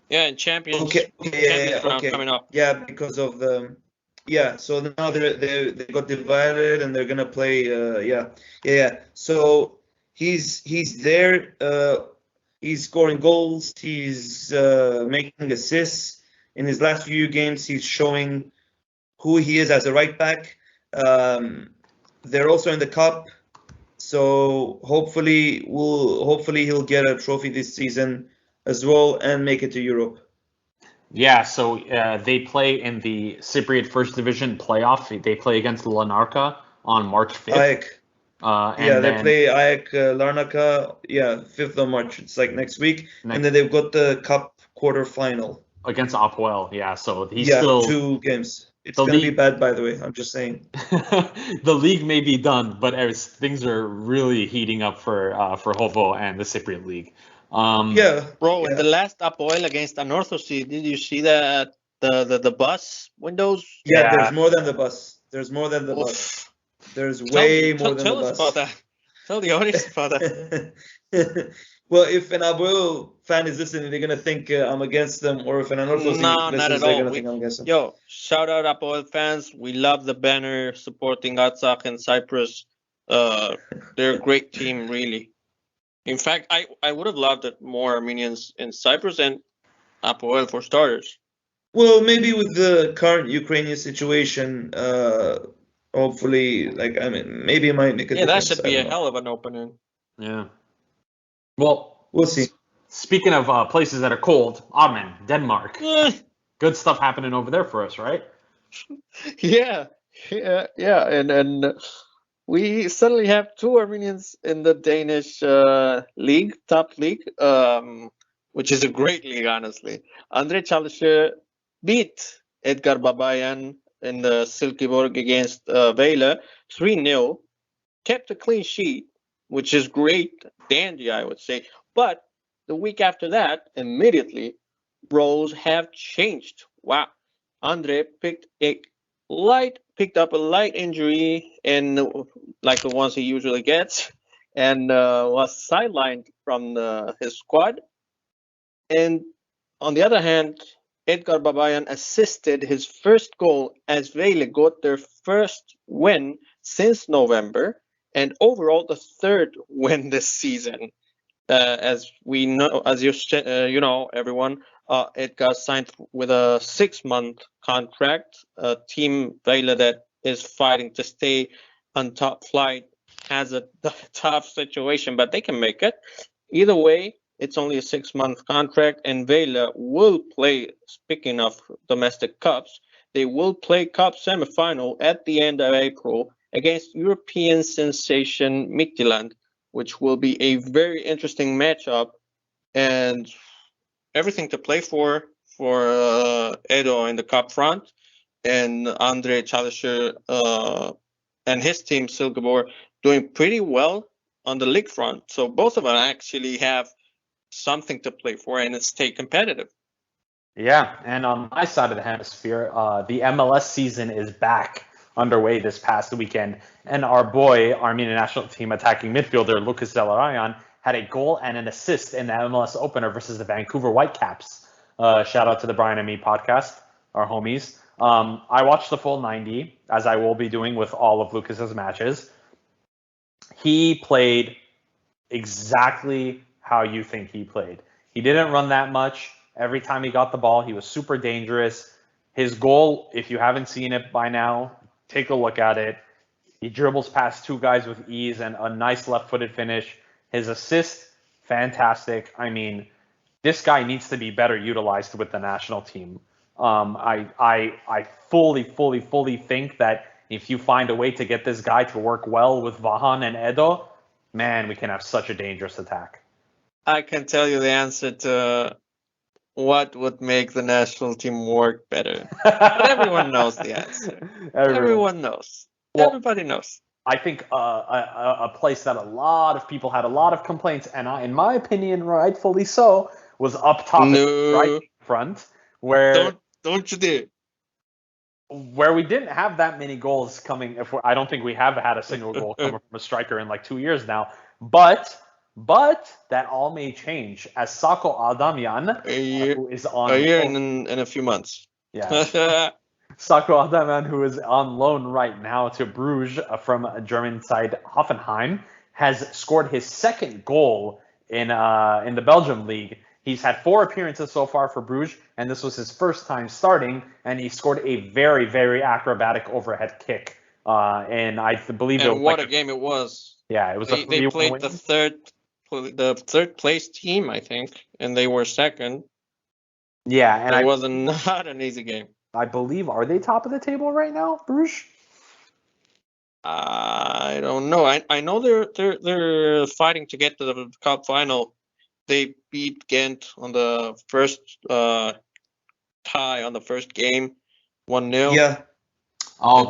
Yeah, and champions round coming up. Yeah, because of the so now they got divided and they're gonna play So he's there. He's scoring goals. He's making assists. In his last few games, he's showing who he is as a right back. They're also in the cup, so hopefully he'll get a trophy this season as well and make it to Europe. Yeah, so they play in the Cypriot First Division playoff. They play against Larnaca on March 5th. They play AEK Larnaca, 5th of March. It's like next week. And then they've got the cup quarterfinal. Against Apoel, so he's still 2 games. It's going to be bad, by the way. I'm just saying. The league may be done, but things are really heating up for Hovo and the Cypriot League. In the last Apoel against Anorthosis, did you see that the bus windows? Yeah, there's more than the bus. There's way more than the bus. Tell us about that. Tell the audience about that. Well, if an Apoel fan is listening, they're gonna think I'm against them, or if an Anorthosis listens, they're gonna think I'm against them. Yo, shout out Apoel fans. We love the banner supporting Artsakh and Cyprus. They're a great team, really. In fact, I would have loved it more Armenians in Cyprus and Apoel for starters. Well, maybe with the current Ukrainian situation, hopefully, maybe it might make a difference. Yeah, that should be a hell of an opening. Yeah. Well, we'll see. Speaking of places that are cold, Armen, Denmark. Good stuff happening over there for us, right? Yeah. And we suddenly have 2 Armenians in the Danish league, top league, which is a great league, honestly. Andre Çalışır beat Edgar Babayan in the Silkeborg against Vejle 3-0, kept a clean sheet, which is great, dandy, I would say. But the week after that, immediately, roles have changed. Wow. Andre picked up a light injury, and like the ones he usually gets, and was sidelined from his squad. And on the other hand, Edgar Babayan assisted his first goal as Vele got their first win since November, and overall the third win this season. As we know, as you know, everyone, Edgar signed with a 6-month contract. A team Vele that is fighting to stay on top flight has a tough situation, but they can make it. Either way, it's only a 6-month contract, and Vela will play, speaking of domestic cups, they will play cup semifinal at the end of April against European sensation Midtjylland, which will be a very interesting matchup, and everything to play for Edo in the cup front, and Andre Çalışır and his team Silkeborg doing pretty well on the league front. So both of them actually have something to play for and stay competitive. Yeah, and on my side of the hemisphere, the MLS season is back underway this past weekend, and our boy, Armenian National Team attacking midfielder Lucas Zelarayan had a goal and an assist in the MLS opener versus the Vancouver Whitecaps. Shout out to the Brian and Me podcast, our homies. I watched the full 90, as I will be doing with all of Lucas's matches. He played exactly how you think he played. He didn't run that much. Every time he got the ball, he was super dangerous. His goal, if you haven't seen it by now, take a look at it. He dribbles past 2 guys with ease and a nice left-footed finish. His assist, fantastic. I mean, this guy needs to be better utilized with the national team. I fully think that if you find a way to get this guy to work well with Vahan and Edo, man, we can have such a dangerous attack. I can tell you the answer to what would make the national team work better. But everyone knows the answer. Everyone knows. Well, everybody knows. I think a place that a lot of people had a lot of complaints, and in my opinion, rightfully so, was up top in the right front, where don't you dare. Where we didn't have that many goals coming. I don't think we have had a single goal coming from a striker in like 2 years now. But that all may change as Sako Adamyan, who is on a year in a few months. Yeah. Sako Adamyan, who is on loan right now to Bruges from German side Hoffenheim, has scored his second goal in the Belgium league. He's had 4 appearances so far for Bruges, and this was his first time starting, and he scored a very, very acrobatic overhead kick. And I believe it was what a game it was. Yeah, it was they played win. the third place team, I think, and they were second. Yeah, and it was not an easy game. I believe, are they top of the table right now, Bruges? I don't know. I know they're fighting to get to the cup final. They beat Ghent on the first tie on the first game, 1-0. Yeah. Oh,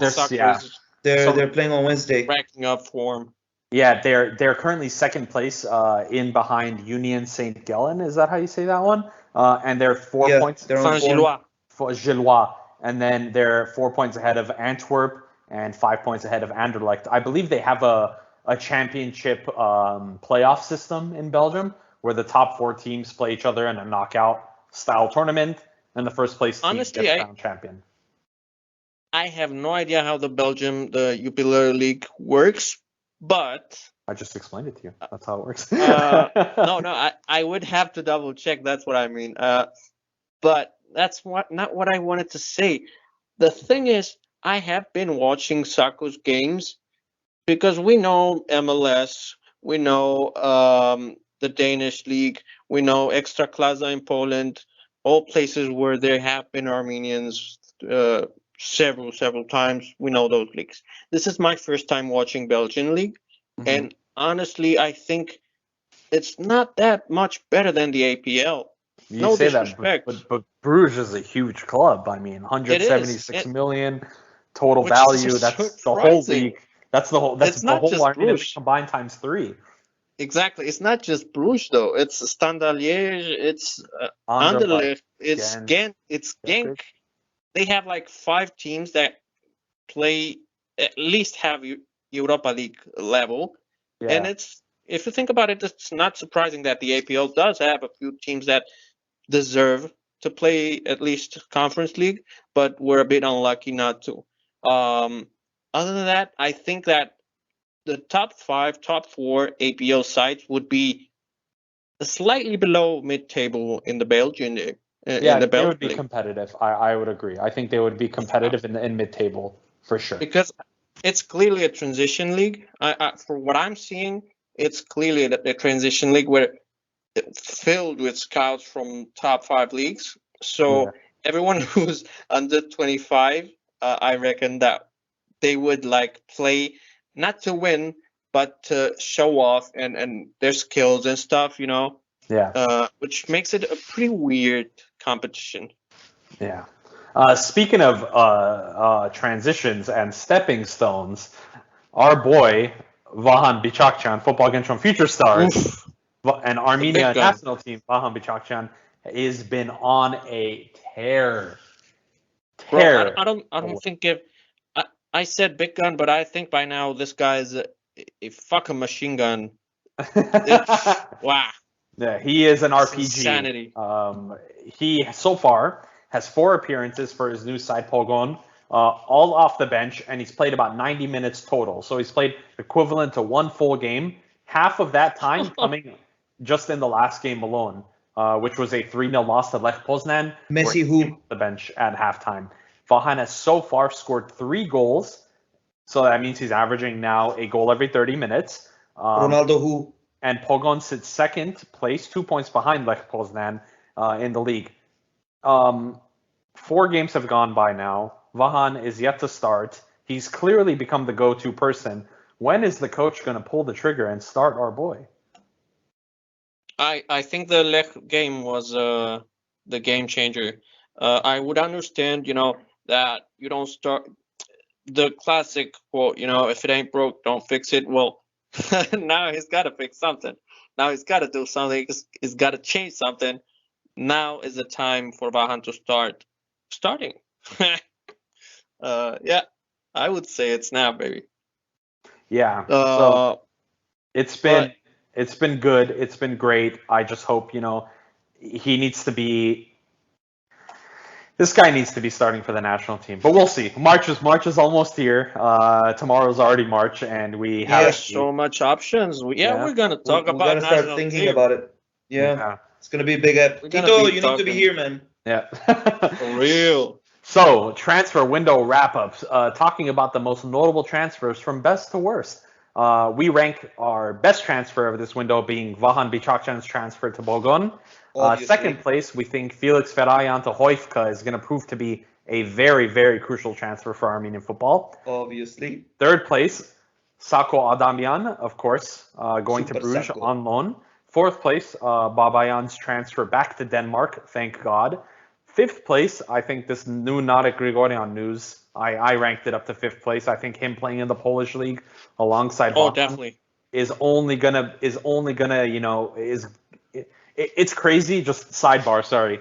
they're playing on Wednesday. Racking up form. Yeah, they're currently second place in behind Union Saint Gallen. Is that how you say that one? And they're 4 points. They're on Gillois. And then they're 4 points ahead of Antwerp and 5 points ahead of Anderlecht. I believe they have a championship playoff system in Belgium, where the top 4 teams play each other in a knockout style tournament, and the first place team gets crowned champion. I have no idea how the Jupiler League works, but I just explained it to you. That's how it works. No, I would have to double check. That's what I mean. But that's not what I wanted to say. The thing is, I have been watching Sako's games because we know MLS, we know the Danish league, we know Ekstraklasa in Poland, all places where there have been Armenians several times. We know those leagues. This is my first time watching Belgian league, and honestly, I think it's not that much better than the APL. You no say disrespect. That, but Bruges is a huge club. I mean, 176 million total value. That's the whole league. That's the whole. That's the whole Armenian combined times 3. exactly. It's not just Bruges though. It's Standard Liège. It's Anderlecht, Anderlecht. It's Ghent. Ghent. It's Genk. They have like 5 teams that play at least have Europa League level, and Yeah. it's if you think about it, it's not surprising that the APL does have a few teams that deserve to play at least Conference League, but we're a bit unlucky not to. Other than that, I think that the top 5, top 4 APL sides would be slightly below mid-table in the Belgian league. Yeah, In the they would Belgian be league, competitive. I would agree. I think they would be competitive in mid-table for sure. because it's clearly a transition league. For what I'm seeing, it's clearly a transition league where it's filled with scouts from top 5 leagues. So Yeah. everyone who's under 25, I reckon that they would like play not to win, but to show off and their skills and stuff, Yeah. which makes it a pretty weird competition. Yeah. Speaking of transitions and stepping stones, our boy Vahan Bichakcan, Football Kentron Future Stars, Oof, and the Armenia big gun. National Team, Vahan Bichakcan, has been on a tear. Bro, I don't think if I said big gun, but I think by now this guy is a fucking machine gun. Wow. Yeah, he is an RPG. Insanity. He so far has 4 appearances for his new side Pogon, all off the bench, and he's played about 90 minutes total. So he's played equivalent to 1 full game. Half of that time coming just in the last game alone, which was a 3-0 loss to Lech Poznan. Messi who? The bench at halftime. Vahan has so far scored 3 goals, so that means he's averaging now a goal every 30 minutes. Ronaldo who? And Pogon sits second place, 2 points behind Lech Poznan in the league. 4 games have gone by now. Vahan is yet to start. He's clearly become the go-to person. When is the coach going to pull the trigger and start our boy? I think the Lech game was the game changer. I would understand, that you don't start the classic quote, if it ain't broke, don't fix it. Well, now he's got to fix something. Now he's got to do something. He's got to change something. Now is the time for Vahan to starting. Yeah, I would say it's now, baby. Yeah. So it's been good. It's been great. I just hope, he needs to be. This guy needs to be starting for the national team, but we'll see. March is almost here. Tomorrow's already March, and we have so much options. We're gonna talk about. We're gonna start thinking about it. Yeah, it's gonna be a big app. Tito, you need to be here, man. Yeah, for real. So transfer window wrap-ups. Talking about the most notable transfers from best to worst. We rank our best transfer of this window being Vahan Bichakcan's transfer to Bogon. Second place, we think Felix Ferayan to Hoifka is going to prove to be a very, very crucial transfer for Armenian football. Obviously. Third place, Sako Adamian, of course, going to Bruges on loan. Fourth place, Babayan's transfer back to Denmark, thank God. Fifth place, I think this new Narek Grigorian news, I ranked it up to 5th place. I think him playing in the Polish league alongside Vahan definitely is only gonna it's crazy. Just sidebar, sorry.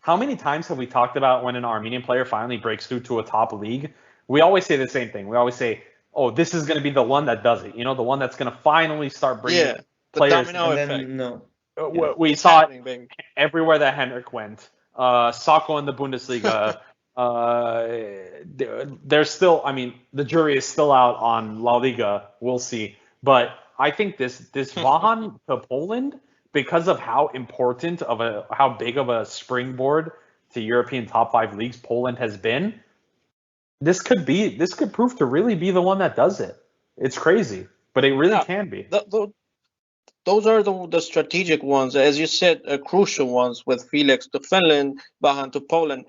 How many times have we talked about when an Armenian player finally breaks through to a top league? We always say the same thing. We always say, "Oh, this is going to be the one that does it." The one that's going to finally start bringing players. Domino effect. We saw it everywhere that Henrik went. Sako in the Bundesliga. There's still, the jury is still out on La Liga. We'll see. But I think this Vahan to Poland, because of how important how big of a springboard to European top 5 leagues Poland has been, this could prove to really be the one that does it. It's crazy, but it really can be. Those are the strategic ones, as you said, crucial ones with Felix to Finland, Vahan to Poland.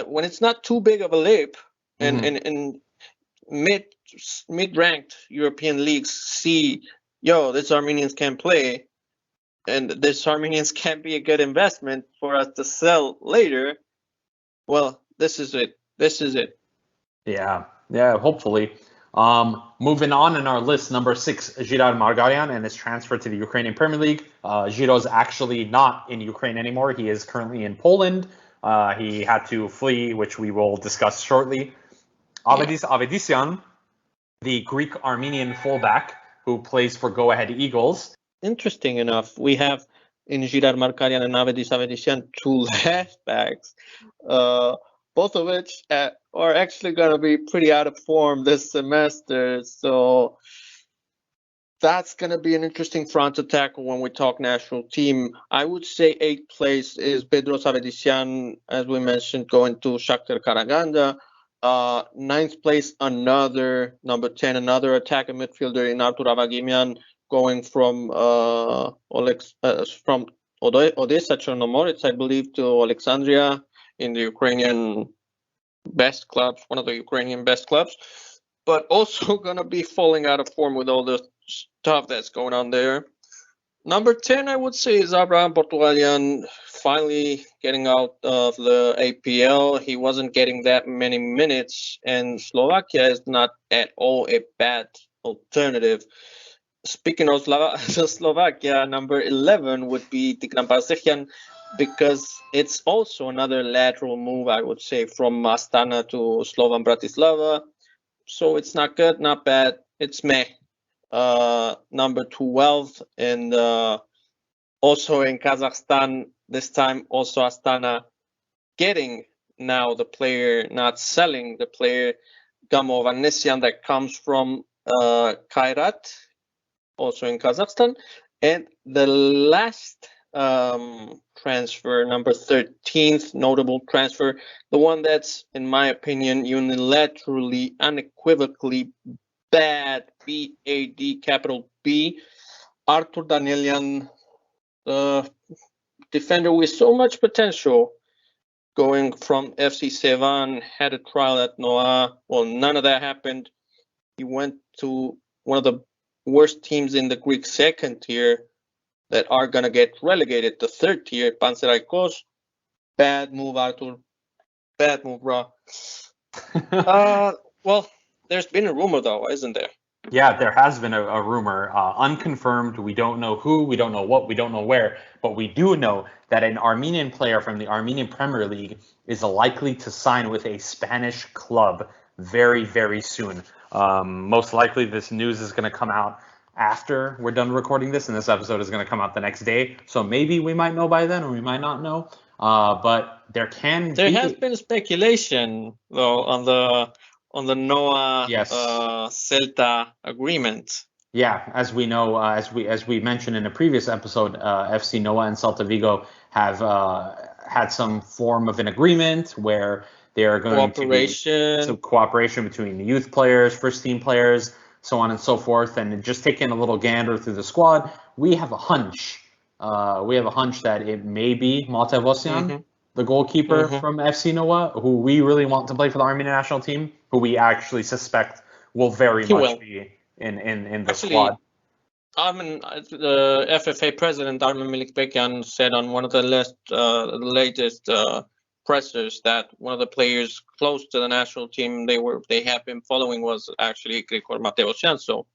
When it's not too big of a leap, and in mid-ranked European leagues see, this Armenians can play, and this Armenians can be a good investment for us to sell later. Well, this is it. Yeah, hopefully. Moving on in our list, number 6, Girard Margaryan and his transfer to the Ukrainian Premier League. Giro's actually not in Ukraine anymore. He is currently in Poland. He had to flee, which we will discuss shortly. Avedis Avedisyan, the Greek Armenian fullback who plays for Go Ahead Eagles. Interesting enough, we have in Girard Markaryan and Avedis Avedisyan 2 left backs, both of which are actually going to be pretty out of form this semester. So that's going to be an interesting front to tackle when we talk national team. I would say 8th place is Bedros Avedisyan, as we mentioned, going to Shakhtar Karaganda. 9th place, another number 10, another attacking midfielder in Artur Avagimyan, going from Odessa Chernomorets, I believe, to Alexandria in the Ukrainian best clubs, one of the Ukrainian best clubs, but also gonna be falling out of form with all the stuff that's going on there. Number 10, I would say, is Abraham Portugalyan, finally getting out of the APL. He wasn't getting that many minutes, and Slovakia is not at all a bad alternative. Speaking of Slovakia, number 11 would be Tigran Parseghian, because it's also another lateral move, I would say, from Astana to Slovan Bratislava. So it's not good, not bad. It's meh. Number 12, and also in Kazakhstan, this time also Astana getting now the player, not selling the player, Gamo Vanessian, that comes from Kairat, also in Kazakhstan. And the last transfer, number 13th notable transfer, the one that's, in my opinion, unilaterally, unequivocally bad, B-A-D, capital B, Artur Danielian, defender with so much potential, going from FC Sevan, had a trial at Noah. Well, none of that happened. He went to one of the worst teams in the Greek second tier that are going to get relegated to third tier, Panserikos. Bad move, Artur. Bad move, bro. Well, there's been a rumor, though, isn't there? Yeah, there has been a rumor, unconfirmed. We don't know who, we don't know what, we don't know where, but we do know that an Armenian player from the Armenian Premier League is likely to sign with a Spanish club very, very soon. Most likely this news is going to come out after we're done recording this, and this episode is going to come out the next day. So maybe we might know by then, or we might not know. But there has been speculation, though, on the Noah Celta agreement. Yeah, as we know, as we mentioned in a previous episode, FC Noah and Celta Vigo have had some form of an agreement where they are going to be some cooperation between the youth players, first team players, so on and so forth. And just taking a little gander through the squad, we have a hunch. That it may be Matevosyan, the goalkeeper from FC Noah, who we really want to play for the Armenian national team, who we actually suspect will very much be in the squad. The FFA president, Armen Melikbekyan, said on one of the latest pressers that one of the players close to the national team they have been following was actually Grigor Matevosyan, so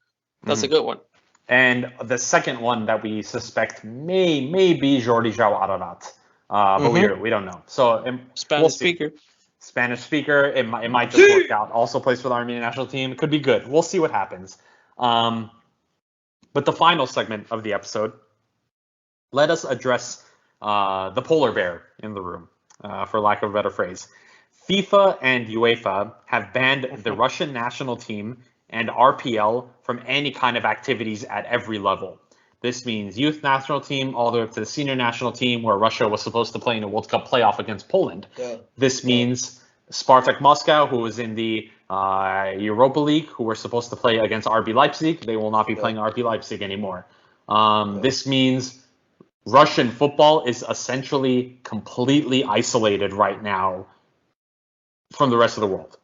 that's a good one. And the second one that we suspect may be Jordi João Ararat, but we don't know. So Spanish speaker. It might just work out. Also plays for the Armenian national team. It could be good. We'll see what happens. But the final segment of the episode, let us address the polar bear in the room, for lack of a better phrase. FIFA and UEFA have banned the Russian national team and RPL from any kind of activities at every level. This means youth national team all the way up to the senior national team, where Russia was supposed to play in a World Cup playoff against Poland. Yeah. This means Spartak Moscow, who was in the Europa League, who were supposed to play against RB Leipzig. They will not be playing RB Leipzig anymore. This means Russian football is essentially completely isolated right now from the rest of the world.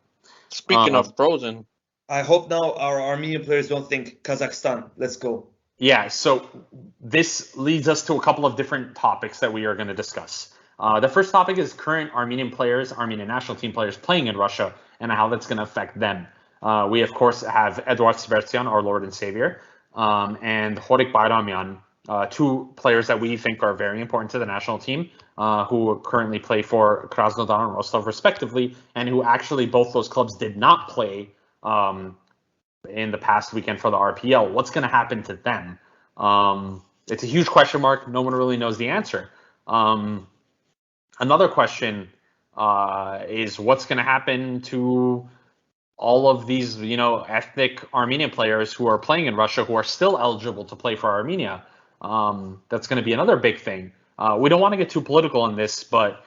Speaking of frozen. I hope now our Armenian players don't think Kazakhstan. Let's go. Yeah, so this leads us to a couple of different topics that we are going to discuss. The first topic is current Armenian national team players playing in Russia and how that's going to affect them. We, of course, have Eduard Svertian, our Lord and Savior, and Horik Bayramyan, two players that we think are very important to the national team, who currently play for Krasnodar and Rostov, respectively, and who actually both those clubs did not play in the past weekend for the RPL. What's going to happen to them? It's a huge question mark. No one really knows the answer. Another question is what's going to happen to all of these, ethnic Armenian players who are playing in Russia who are still eligible to play for Armenia. That's going to be another big thing. We don't want to get too political in this, but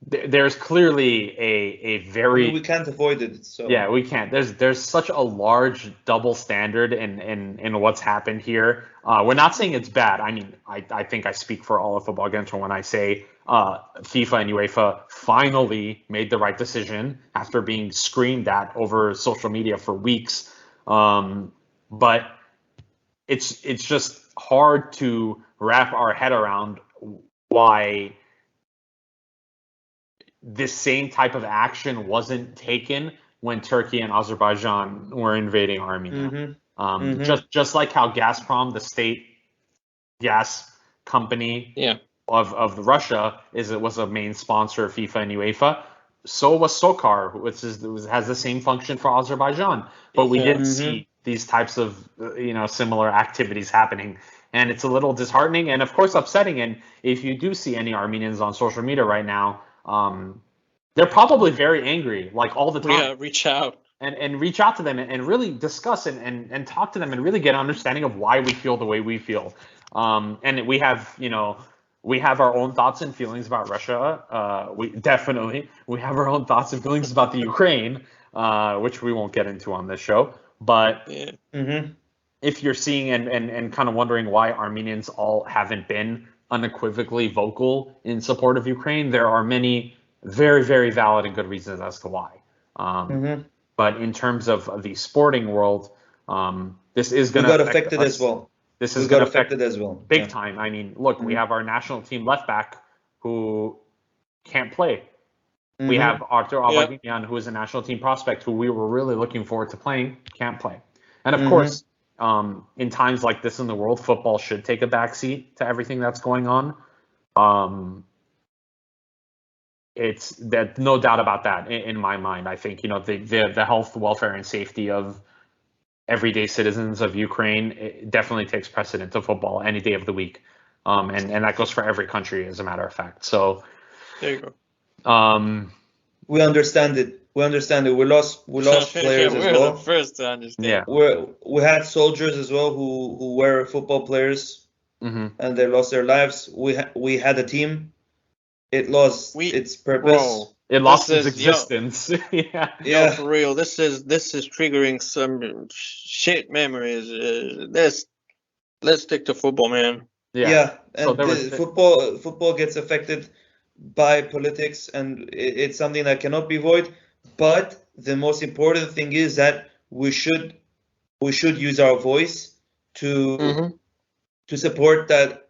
there's clearly a very we can't avoid it. So yeah, we can't. There's such a large double standard in what's happened here. We're not saying it's bad. I mean, I think I speak for all of Football Kentron when I say FIFA and UEFA finally made the right decision after being screamed at over social media for weeks. But it's just hard to wrap our head around why this same type of action wasn't taken when Turkey and Azerbaijan were invading Armenia. Just like how Gazprom, the state gas company of Russia, was a main sponsor of FIFA and UEFA. So was SOCAR, which has the same function for Azerbaijan. But we didn't see these types of similar activities happening. And it's a little disheartening and, of course, upsetting. And if you do see any Armenians on social media right now, they're probably very angry, like all the time. Yeah, reach out. And reach out to them and really discuss and talk to them and really get an understanding of why we feel the way we feel. And we have our own thoughts and feelings about Russia. We have our own thoughts and feelings about the Ukraine, which we won't get into on this show. But if you're seeing and kind of wondering why Armenians all haven't been unequivocally vocal in support of Ukraine, there are many very, very valid and good reasons as to why. But in terms of the sporting world, this is going to got affected as well. This is going to affect it as well, big time. I mean, look, we have our national team left back who can't play. We have Artur Abagimyan, who is a national team prospect who we were really looking forward to playing, can't play. And of course, in times like this in the world, football should take a backseat to everything that's going on. It's that, no doubt about that in my mind. I think the health, welfare, and safety of everyday citizens of Ukraine, it definitely takes precedent to football any day of the week, and that goes for every country, as a matter of fact. So there you go. We understand it. We lost players as well. We're the first to understand. Yeah. We had soldiers as well who were football players, and they lost their lives. We had a team. It lost its purpose. Bro, it lost its existence. Yeah. No, for real. This is triggering some shit memories. Let's stick to football, man. Yeah. And football gets affected by politics, and it's something that cannot be avoided. But the most important thing is that we should use our voice to support that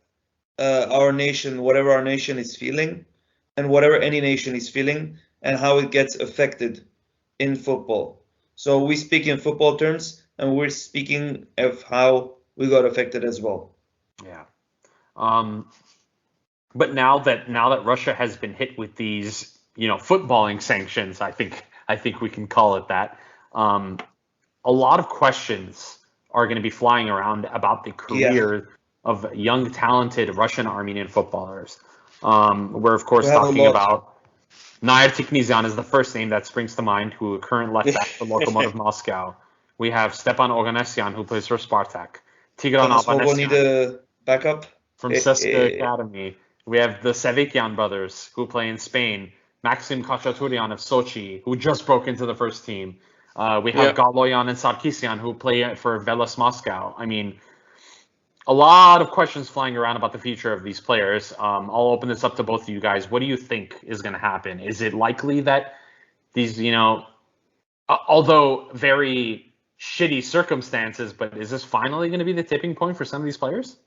our nation, whatever our nation is feeling, and whatever any nation is feeling, and how it gets affected in football. So we speak in football terms, and we're speaking of how we got affected as well. Yeah. But now that Russia has been hit with these, footballing sanctions, I think we can call it that. A lot of questions are going to be flying around about the career of young, talented Russian Armenian footballers. We're of course talking about Nair Tiknizyan is the first name that springs to mind, who current left back for Lokomotiv Moscow. We have Stepan Oganesyan, who plays for Spartak. Tigran Albanesian need a backup from CSKA Academy. We have the Savikian brothers, who play in Spain. Maxim Khachaturian of Sochi, who just broke into the first team. We have Galoyan and Sarkisian, who play for Veles Moscow. I mean, a lot of questions flying around about the future of these players. I'll open this up to both of you guys. What do you think is going to happen? Is it likely that these, although very shitty circumstances, but is this finally going to be the tipping point for some of these players?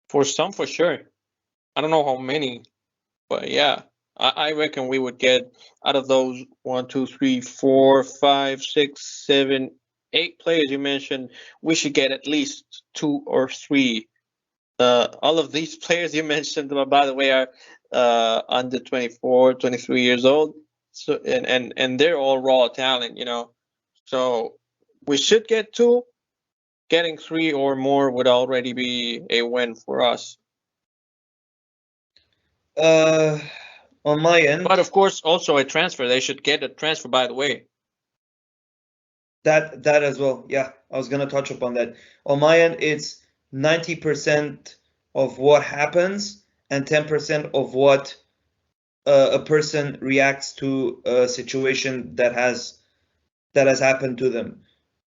For some, for sure. I don't know how many, but yeah. I reckon we would get out of those 1, 2, 3, 4, 5, 6, 7, 8 players you mentioned, we should get at least 2 or 3. All of these players you mentioned, by the way, are under 24, 23 years old. So and they're all raw talent, So we should get 2. Getting 3 or more would already be a win for us. On my end, but of course, also a transfer. They should get a transfer, by the way. That as well. Yeah, I was gonna touch upon that. On my end, it's 90% of what happens and 10% of what a person reacts to a situation that has happened to them.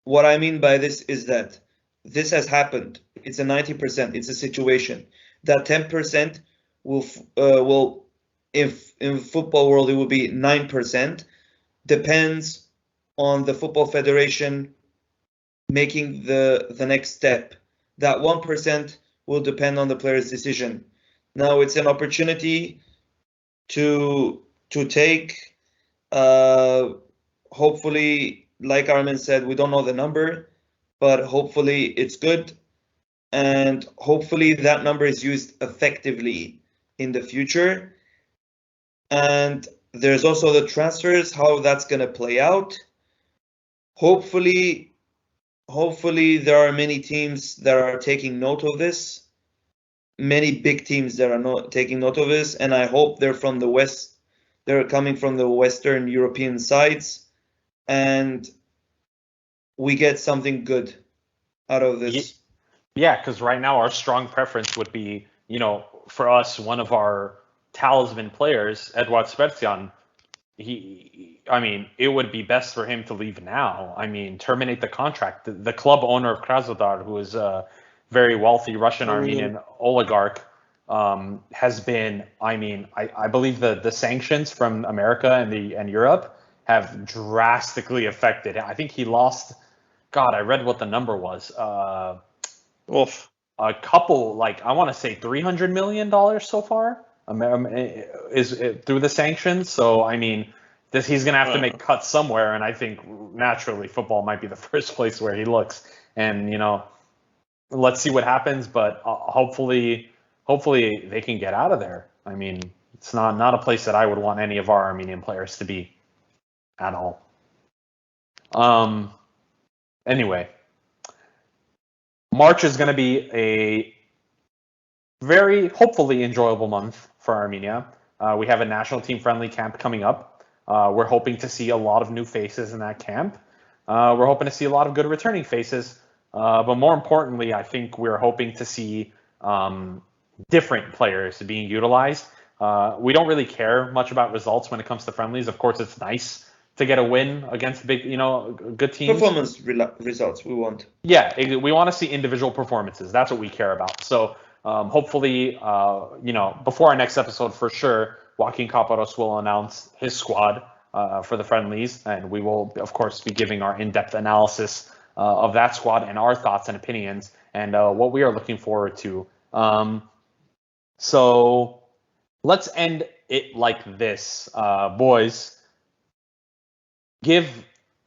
What I mean by this is that this has happened. It's a 90%. It's a situation. That 10% will if in football world it will be 9%. Depends on the football federation making the next step. That 1% will depend on the player's decision. Now it's an opportunity to take. Hopefully, like Armin said, we don't know the number, but hopefully it's good, and hopefully that number is used effectively in the future. And there's also the transfers, how that's going to play out. Hopefully there are many teams that are taking note of this, many big teams that are not taking note of this, and I hope they're from the West. They're coming from the Western European sides, and we get something good out of this. Yeah, because right now our strong preference would be, for us, one of our talisman players, Edward Svercian, it would be best for him to leave now. Terminate the contract. The club owner of Krasnodar, who is a very wealthy Russian Armenian oligarch, has been, I believe the sanctions from America and Europe have drastically affected. I think he lost, God, I read what the number was. A couple, I want to say $300 million so far is through the sanctions. So, he's going to have to make cuts somewhere. And I think naturally football might be the first place where he looks. And, let's see what happens. But hopefully they can get out of there. It's not a place that I would want any of our Armenian players to be at all. Anyway, March is going to be a very, hopefully, enjoyable month for Armenia. We have a national team friendly camp coming up. We're hoping to see a lot of new faces in that camp. We're hoping to see a lot of good returning faces. But more importantly, I think we're hoping to see different players being utilized. We don't really care much about results when it comes to friendlies. Of course, it's nice to get a win against big, good teams. Performance results we want. Yeah, we want to see individual performances. That's what we care about. So hopefully, before our next episode, for sure, Joaquin Caparos will announce his squad for the friendlies, and we will, of course, be giving our in-depth analysis of that squad and our thoughts and opinions and what we are looking forward to. So let's end it like this, boys. Give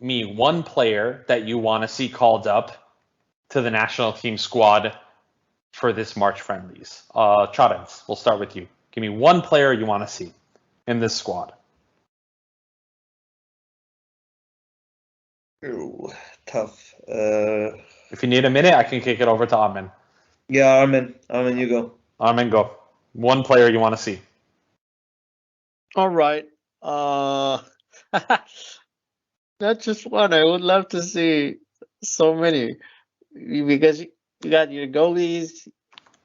me one player that you want to see called up to the national team squad for this March friendlies. Charens, we'll start with you. Give me one player you want to see in this squad. Ooh, tough. If you need a minute, I can kick it over to Armin. Yeah, Armin, you go. Armin, go. One player you want to see. All right. Not just one. I would love to see so many, because you got your goalies,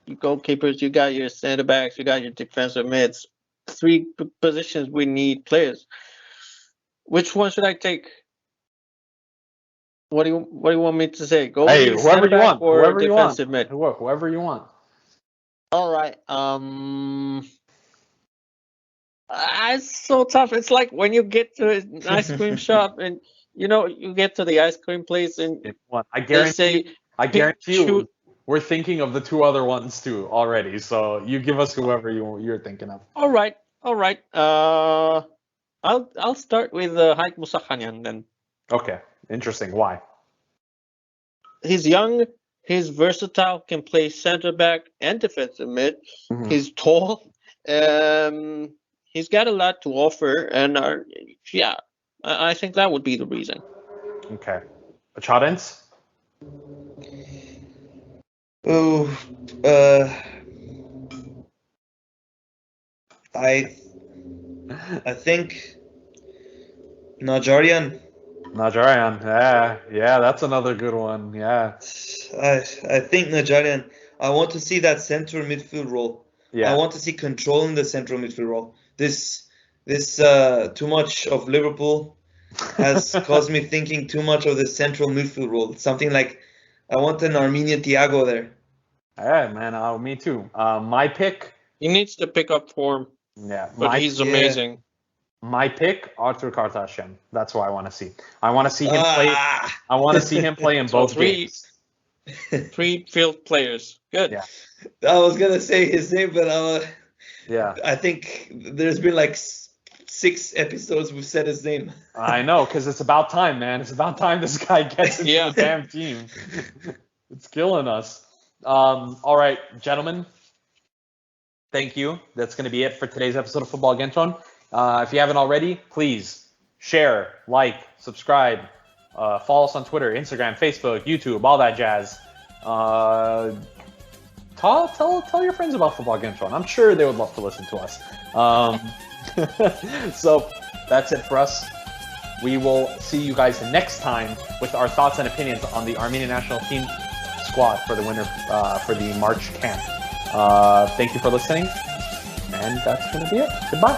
your goalkeepers, you got your center backs, you got your defensive mids. 3 positions we need players. Which one should I take? What do you want me to say? Goalie, Hey, whoever you want, or whoever you want, defensive mid? Whoever you want. All right. It's so tough. It's like when you get to an ice cream shop and you get to the ice cream place and I guarantee you, we're thinking of the 2 other ones too already. So you give us whoever you're thinking of. All right. All right. I'll start with Haik Musakhanyan then. Okay, interesting. Why? He's young. He's versatile. Can play center back and defensive mid. Mhm. He's tall. He's got a lot to offer, and I think that would be the reason. Okay. Chadens? Oh, I think Najarian. Najarian. Yeah, that's another good one. Yeah. I think Najarian. I want to see that central midfield role. Yeah. I want to see control in the central midfield role. This too much of Liverpool has caused me thinking too much of the central midfield role. Something like I want an Armenian Thiago there. Yeah, man. Me too. My pick. He needs to pick up form. Yeah. But he's amazing. My pick, Arthur Kartasyan. That's what I want to see. I want to see him play. I want to see him play in both games. 3 field players. Good. Yeah. I was gonna say his name, but Yeah. I think there's been like 6 episodes we've said his name. I know, because it's about time, man. It's about time this guy gets into the damn team. It's killing us. All right, gentlemen. Thank you. That's going to be it for today's episode of Football Kentron. If you haven't already, please share, like, subscribe, follow us on Twitter, Instagram, Facebook, YouTube, all that jazz. Tell your friends about Football Kentron. I'm sure they would love to listen to us. So that's it for us. We will see you guys next time with our thoughts and opinions on the Armenian National Team squad for the winter for the March camp. Thank you for listening, and that's going to be it. Goodbye.